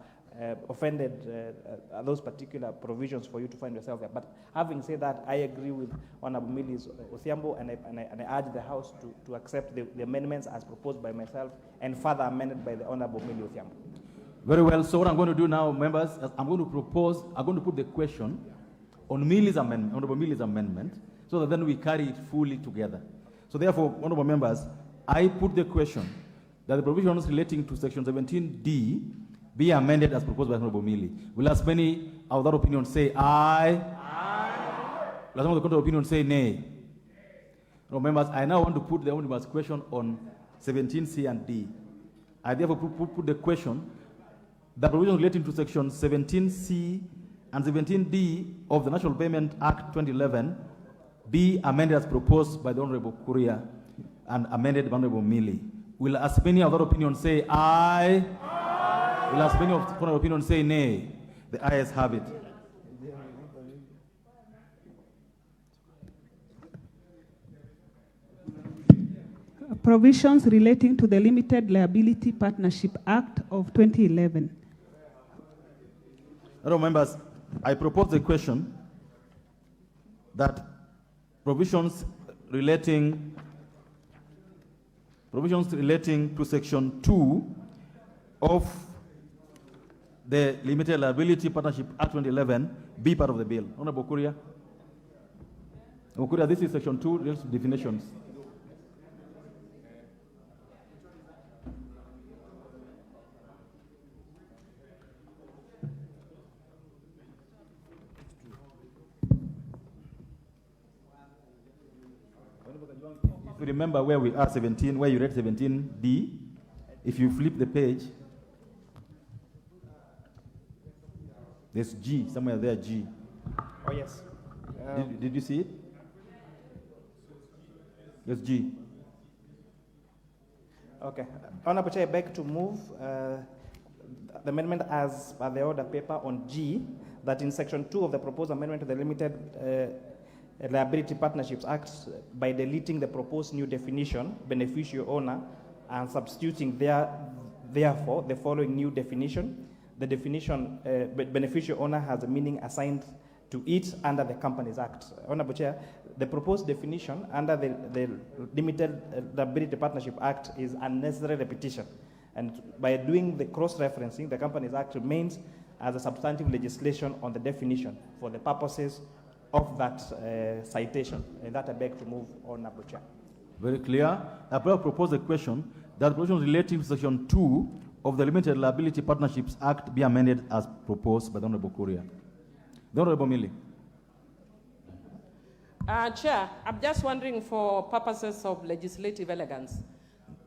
offended those particular provisions for you to find yourself there. But having said that, I agree with Honorable Millie Odhiambo, and I urge the House to accept the amendments as proposed by myself and further amended by the Honorable Millie Odhiambo. Very well. So what I'm going to do now, members, I'm going to put the question on Millie's amendment, Honorable Millie's amendment, so that then we carry it fully together. So therefore, honorable members, I put the question that the provisions relating to Section 17D be amended as proposed by Honorable Millie. Will as many of that opinion say aye? Aye. Will as many of the contrary opinion say nay? Honorable members, I now want to put the omnibus question on 17C and D. I therefore put the question that provisions relating to Section 17C and 17D of the National Payment Act 2011 be amended as proposed by the Honorable Kuria and amended by Honorable Millie. Will as many of that opinion say aye? Aye. Will as many of the contrary opinion say nay? The ayes have it. Provisions relating to the Limited Liability Partnership Act of 2011. Honorable members, I propose the question that provisions relating to Section 2 of the Limited Liability Partnership Act 2011 be part of the bill. Honorable Kuria. Honorable Kuria, this is Section 2, relates to definitions. If you remember where we are, 17, where you read 17D, if you flip the page, there's G, somewhere there, G. Oh, yes. Did you see it? Yes, G. Okay. Honorable Chair, I beg to move the amendment as per the order paper on G, that in section 2 of the proposed amendment to the Limited Liability Partnerships Act, by deleting the proposed new definition, beneficial owner, and substituting therefore the following new definition. The definition beneficial owner has a meaning assigned to it under the Companies Act. Honorable Chair, the proposed definition under the Limited Liability Partnership Act is unnecessary repetition. And by doing the cross-referencing, the Companies Act remains as a substantive legislation on the definition for the purposes of that citation. And that I beg to move, Honorable Chair. Very clear. I propose a question that provisions relating to section 2 of the Limited Liability Partnerships Act be amended as proposed by the Honorable Kuria. The Honorable Millie. Chair, I'm just wondering, for purposes of legislative elegance,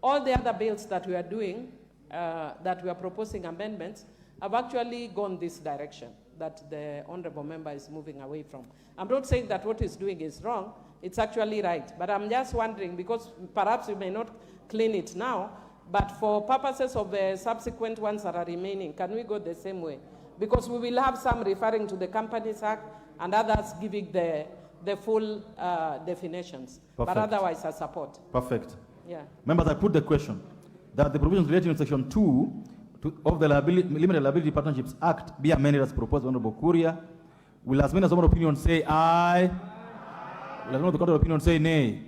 all the other bills that we are doing, that we are proposing amendments, have actually gone this direction that the Honorable Member is moving away from. I'm not saying that what he's doing is wrong, it's actually right, but I'm just wondering, because perhaps we may not clean it now, but for purposes of the subsequent ones that are remaining, can we go the same way? Because we will have some referring to the Companies Act and others giving the full definitions. Perfect. But otherwise, I support. Perfect. Yeah. Members, I put the question that the provisions relating to section 2 of the Limited Liability Partnerships Act be amended as proposed by Honorable Kuria. Will as many as Honorable opinion say aye? Will as many of the Court of Opinion say nay?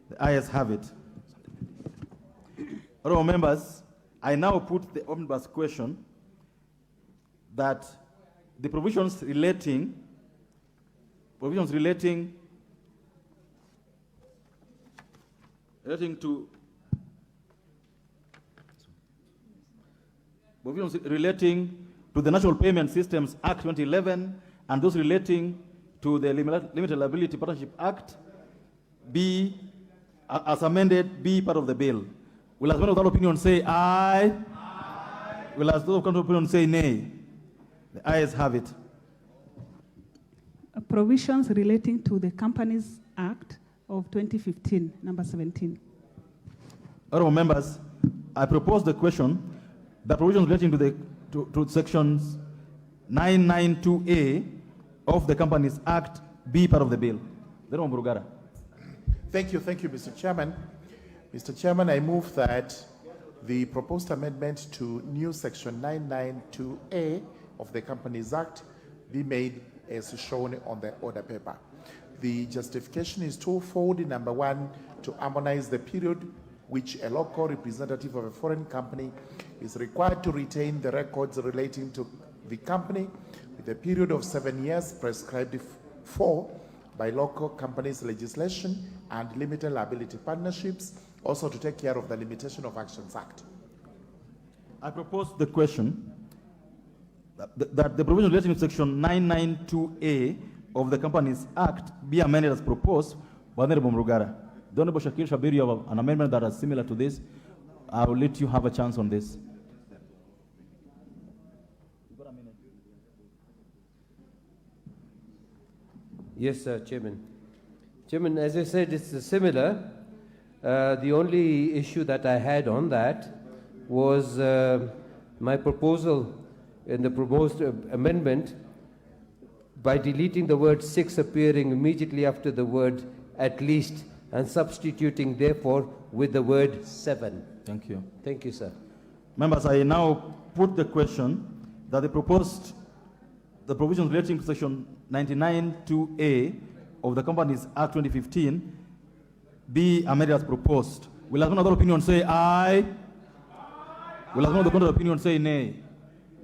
The ayes have it. Honorable members, I now put the omnibus question that the provisions relating to the National Payment Systems Act 2011 and those relating to the Limited Liability Partnership Act be, as amended, be part of the bill. Will as one of that opinion say aye? Aye. Will as those of opinion say nay? The ayes have it. Provisions relating to the Companies Act of 2015, number 17. Honorable members, I propose the question that provisions relating to sections 992A of the Companies Act be part of the bill. Thank you, Mr. Chairman. Mr. Chairman, I move that the proposed amendment to new section 992A of the Companies Act be made as shown on the order paper. The justification is twofold. Number one, to harmonize the period which a local representative of a foreign company is required to retain the records relating to the company with a period of 7 years prescribed for by local companies legislation and limited liability partnerships, also to take care of the Limitation of Actions Act. I propose the question that the provision relating to section 992A of the Companies Act be amended as proposed by Honorable Mrugara. The Honorable Shakir Shabir, you have an amendment that is similar to this. I will let you have a chance on this. Yes, Chairman. Chairman, as I said, it's similar. The only issue that I had on that was my proposal in the proposed amendment by deleting the word 6 appearing immediately after the word at least and substituting therefore with the word 7. Thank you. Thank you, sir. Members, I now put the question that the provisions relating to section 992A of the Companies Act 2015 be amended as proposed. Will as one other opinion say aye? Will as one other opinion say nay?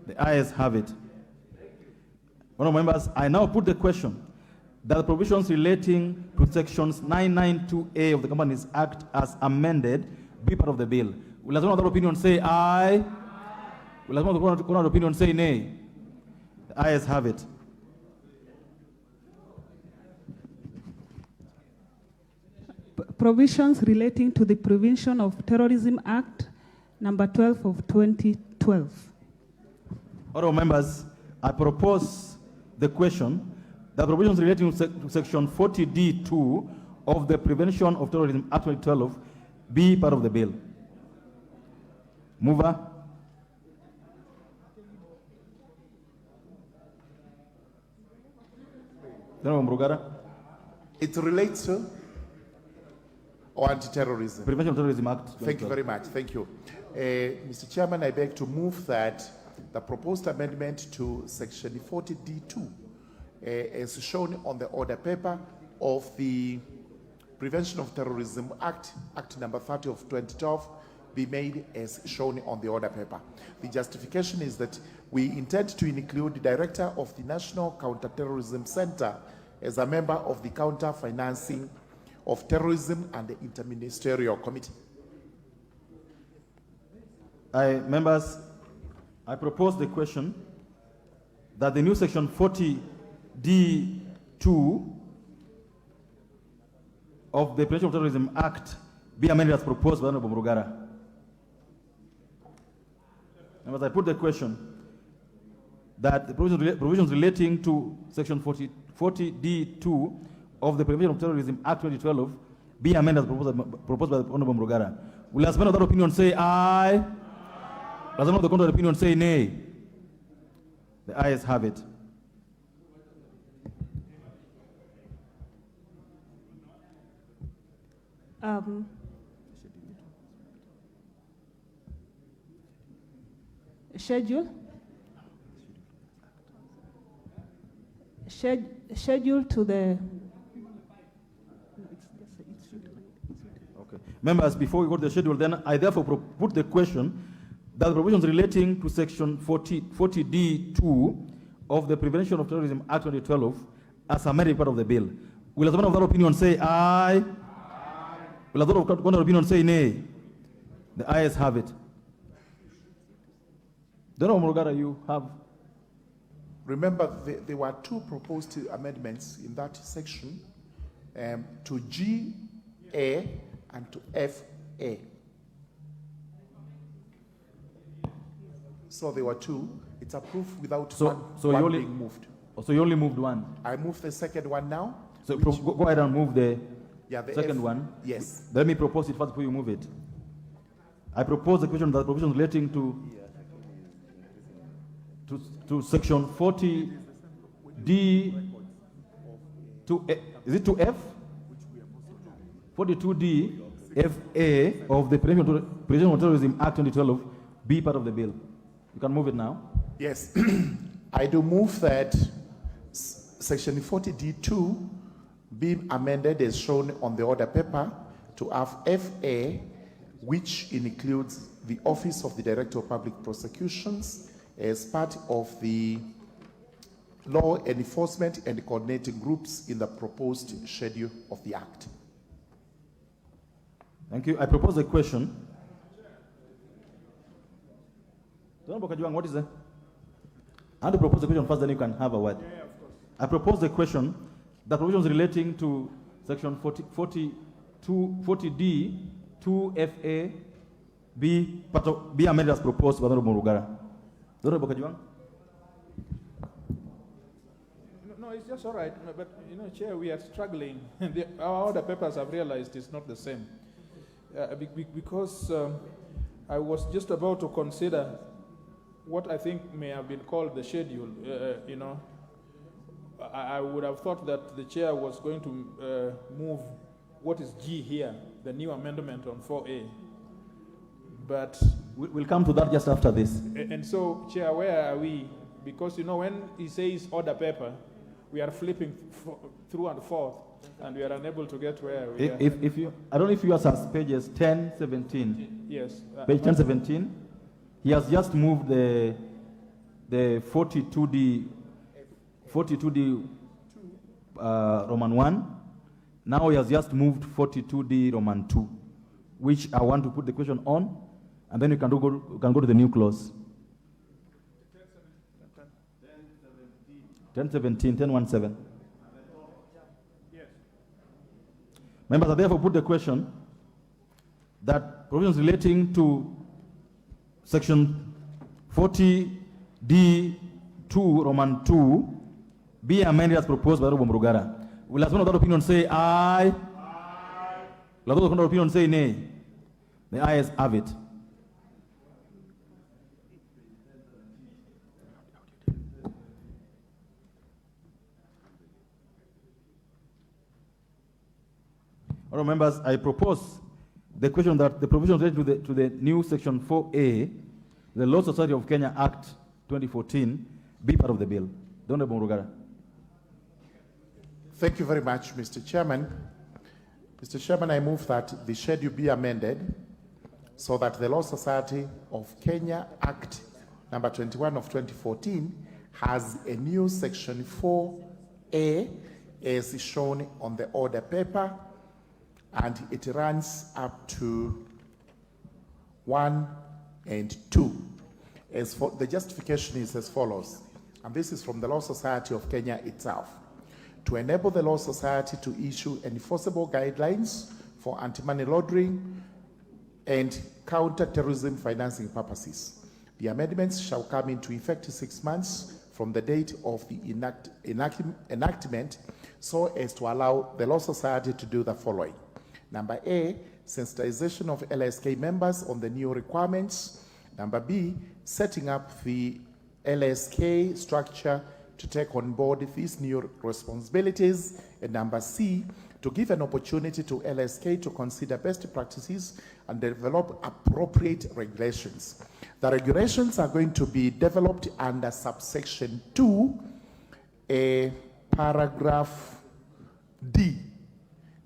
The ayes have it. Honourable members, I now put the question that the provisions relating to sections 992A of the Companies Act as amended be part of the bill. Will as one other opinion say aye? Will as one other opinion say nay? The ayes have it. Provisions relating to the Prevention of Terrorism Act, number 12 of 2012. Honourable members, I propose the question that provisions relating to section 40D2 of the Prevention of Terrorism Act 2012 be part of the bill. Mover. Honorable Mrugara. It relates to or anti-terrorism? Prevention of Terrorism Act. Thank you very much. Thank you. Mr. Chairman, I beg to move that the proposed amendment to Section 40D2, as shown on the order paper of the Prevention of Terrorism Act, Act number 30 of 2012, be made as shown on the order paper. The justification is that we intend to include the Director of the National Counter-Terrorism Center as a member of the Counter-Financing of Terrorism and the Interministerial Committee. Members, I propose the question that the new section 40D2 of the Prevention of Terrorism Act be amended as proposed by Honorable Mrugara. Members, I put the question that the provisions relating to section 40D2 of the Prevention of Terrorism Act 2012 be amended as proposed by the Honorable Mrugara. Will as member of that opinion say aye? Does anyone of the contrary opinion say nay? The ayes have it. Schedule to the. Okay. Members, before we go to the schedule, then I therefore put the question that the provisions relating to section 40D2 of the Prevention of Terrorism Act 2012 as amended part of the bill. Will the man of that opinion say aye? Will the other of opinion say nay? The ayes have it. Then, Mrugara, you have. Remember, there were two proposed amendments in that section, to GA and to FA. So there were two. It's approved without one being moved. So you only moved one? I moved the second one now. So go ahead and move the second one. Yes. Let me propose it first before you move it. I propose the question that provisions relating to section 40D to is it to F? 42D FA of the Prevention of Terrorism Act 2012 be part of the bill. You can move it now. Yes. I do move that section 40D2 be amended as shown on the order paper to have FA, which includes the Office of the Director of Public Prosecutions as part of the law enforcement and coordinating groups in the proposed schedule of the Act. Thank you. I propose a question. What is that? I want to propose the question first, then you can have a word. Yeah, of course. I propose the question that provisions relating to section 40D 2FA be amended as proposed by Honorable Mrugara. No, it's just all right. But, Chair, we are struggling. Our order papers have realized it's not the same. Because I was just about to consider what I think may have been called the schedule. I would have thought that the chair was going to move what is G here, the new amendment on 4A. But we'll come to that just after this. And so, Chair, where are we? Because, when he says order paper, we are flipping through and forth, and we are unable to get where we are. If you, I don't know if you have pages 10, 17. Yes. Page 10, 17. He has just moved the 42D Roman 1. Now he has just moved 42D Roman 2, which I want to put the question on, and then you can go to the new clause. 1017, 1017. Yes. Members, I therefore put the question that provisions relating to section 40D2 Roman 2 be amended as proposed by Honorable Mrugara. Will as one of that opinion say aye? Will as one of that opinion say nay? The ayes have it. Honourable members, I propose the question that the provisions related to the new section 4A, the Law Society of Kenya Act 2014, be part of the bill. The Honourable Murugara. Thank you very much, Mr. Chairman. Mr. Chairman, I move that the schedule be amended so that the Law Society of Kenya Act number 21 of 2014 has a new section 4A as shown on the order paper, and it runs up to 1 and 2. As for the justification is as follows, and this is from the Law Society of Kenya itself. To enable the Law Society to issue enforceable guidelines for anti-money laundering and counter-terrorism financing purposes. The amendments shall come into effect 6 months from the date of the enactment, so as to allow the Law Society to do the following. Number A, sensitization of LSK members on the new requirements. Number B, setting up the LSK structure to take on board these new responsibilities. And number C, to give an opportunity to LSK to consider best practices and develop appropriate regulations. The regulations are going to be developed under subsection 2, paragraph D,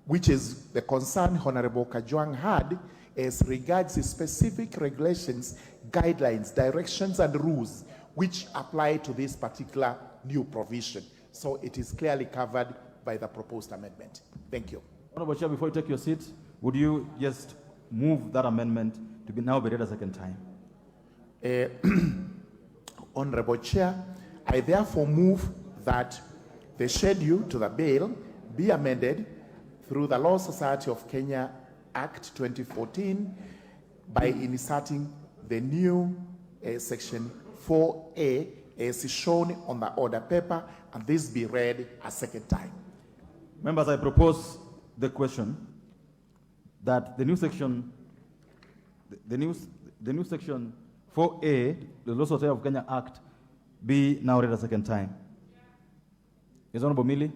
which is the concern Honorable Kajwang had as regards the specific regulations, guidelines, directions, and rules which apply to this particular new provision. So it is clearly covered by the proposed amendment. Thank you. Honorable Chair, before you take your seat, would you just move that amendment to be now be read a second time? Honorable Chair, I therefore move that the schedule to the bill be amended through the Law Society of Kenya Act 2014 by inserting the new section 4A as shown on the order paper, and this be read a second time. Members, I propose the question that the new section, the new section 4A, the Law Society of Kenya Act, be now read a second time. Is Honorable Millie?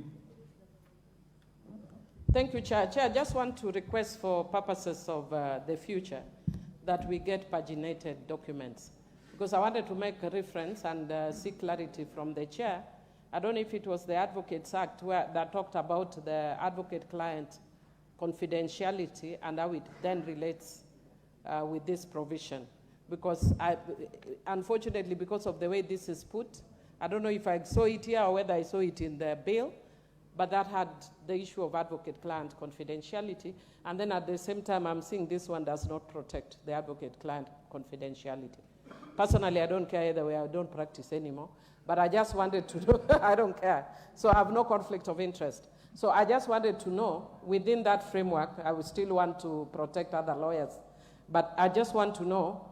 Thank you, Chair. Chair, I just want to request for purposes of the future that we get paginated documents, because I wanted to make a reference and seek clarity from the Chair. I don't know if it was the Advocates Act that talked about the advocate-client confidentiality and how it then relates with this provision. Because unfortunately, because of the way this is put, I don't know if I saw it here or whether I saw it in the bill, but that had the issue of advocate-client confidentiality. And then at the same time, I'm seeing this one does not protect the advocate-client confidentiality. Personally, I don't care either way. I don't practice anymore. But I just wanted to know, I don't care. So I have no conflict of interest. So I just wanted to know, within that framework, I would still want to protect other lawyers. But I just want to know,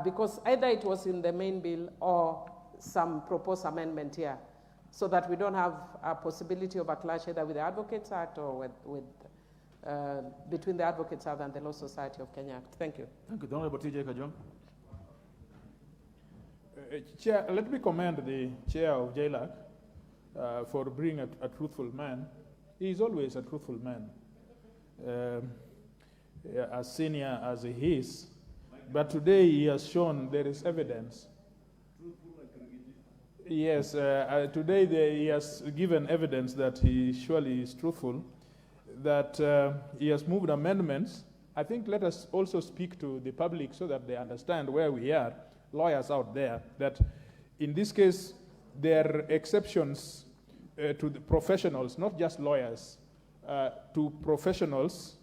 because either it was in the main bill or some proposed amendment here, so that we don't have a possibility of a clash either with the Advocates Act or between the Advocates Act and the Law Society of Kenya Act. Thank you. Thank you. The Honorable T.J. Kajwang. Chair, let me commend the chair of JLAC for being a truthful man. He is always a truthful man, as senior as he is. But today he has shown there is evidence. Yes, today he has given evidence that he surely is truthful, that he has moved amendments. I think let us also speak to the public so that they understand where we are, lawyers out there, that in this case there are exceptions to the professionals, not just lawyers, to professionals,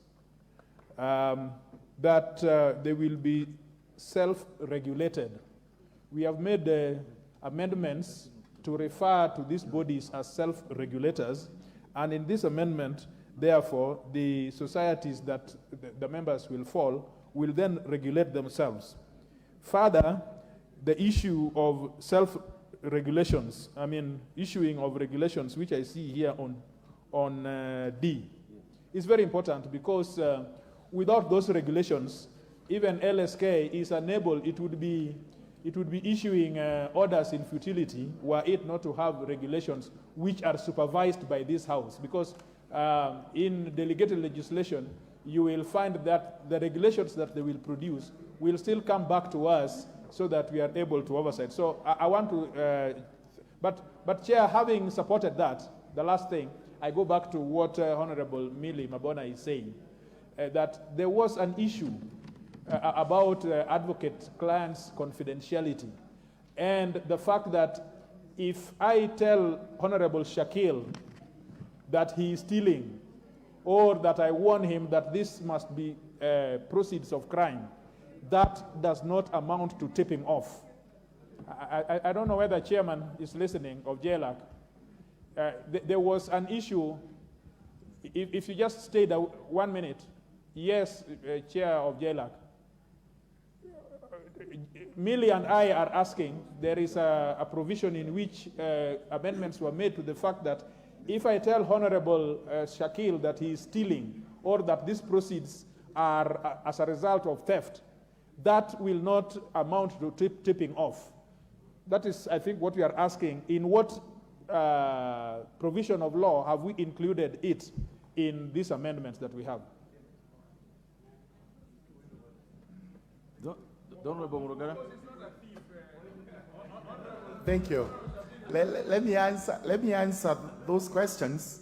that they will be self-regulated. We have made amendments to refer to these bodies as self-regulators, and in this amendment, therefore, the societies that the members will fall will then regulate themselves. Further, the issue of self-regulations, I mean, issuing of regulations, which I see here on D, is very important because without those regulations, even LSK is unable, it would be issuing orders in futility were it not to have regulations which are supervised by this House. Because in delegated legislation, you will find that the regulations that they will produce will still come back to us so that we are able to oversight. So I want to, but Chair, having supported that, the last thing, I go back to what Honorable Millie Mabona is saying, that there was an issue about advocate-client's confidentiality, and the fact that if I tell Honorable Shakil that he is stealing, or that I warn him that this must be proceeds of crime, that does not amount to tipping off. I don't know whether Chairman is listening of JLAC. There was an issue, if you just stay there 1 minute. Yes, Chair of JLAC. Millie and I are asking, there is a provision in which amendments were made to the fact that if I tell Honorable Shakil that he is stealing, or that these proceeds are as a result of theft, that will not amount to tipping off. That is, I think, what we are asking. In what provision of law have we included it in these amendments that we have? Thank you. Let me answer those questions.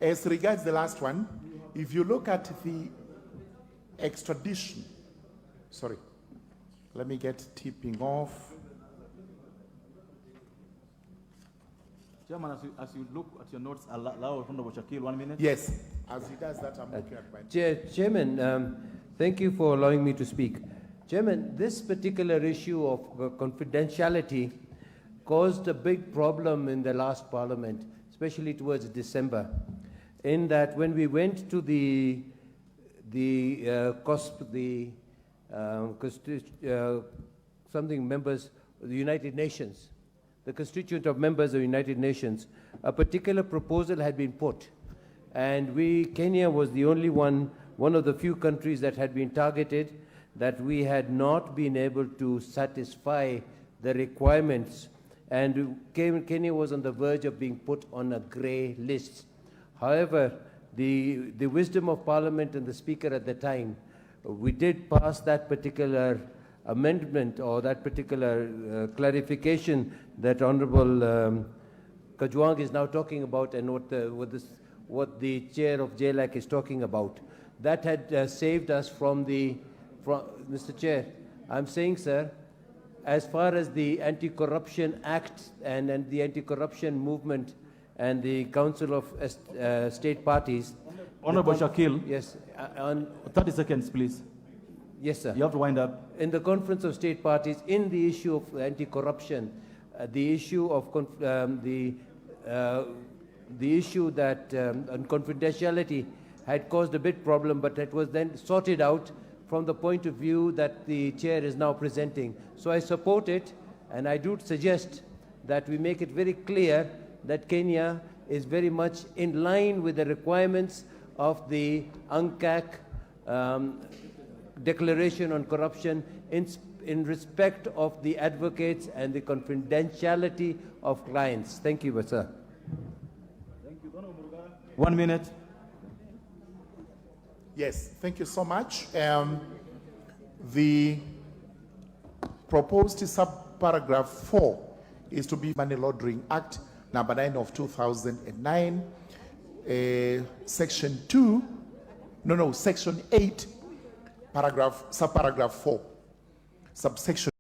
As regards the last one, if you look at the extradition, sorry, let me get tipping off. Chairman, as you look at your notes, allow Honorable Shakil 1 minute. Yes, as he does that, I'm looking at my... Chairman, thank you for allowing me to speak. Chairman, this particular issue of confidentiality caused a big problem in the last Parliament, especially towards December, in that when we went to the members of the United Nations, the constituent of members of the United Nations, a particular proposal had been put, and Kenya was the only one of the few countries that had been targeted, that we had not been able to satisfy the requirements, and Kenya was on the verge of being put on a grey list. However, the wisdom of Parliament and the Speaker at the time, we did pass that particular amendment or that particular clarification that Honorable Kajwang is now talking about, and what the Chair of JLAC is talking about. That had saved us from Mr. Chair, I'm saying, sir, as far as the Anti-Corruption Act and the Anti-Corruption Movement and the Council of State Parties. Honorable Shakil. Yes. 30 seconds, please. Yes, sir. You have to wind up. In the Conference of State Parties, in the issue of anti-corruption, the issue of the issue that on confidentiality had caused a big problem, but it was then sorted out from the point of view that the Chair is now presenting. So I support it, and I do suggest that we make it very clear that Kenya is very much in line with the requirements of the UNCAC Declaration on Corruption in respect of the advocates and the confidentiality of clients. Thank you, sir. Thank you. 1 minute. Yes, thank you so much. The proposed subparagraph 4 is to be Money Laundering Act number 9 of 2009, section 8, subparagraph 4, subsection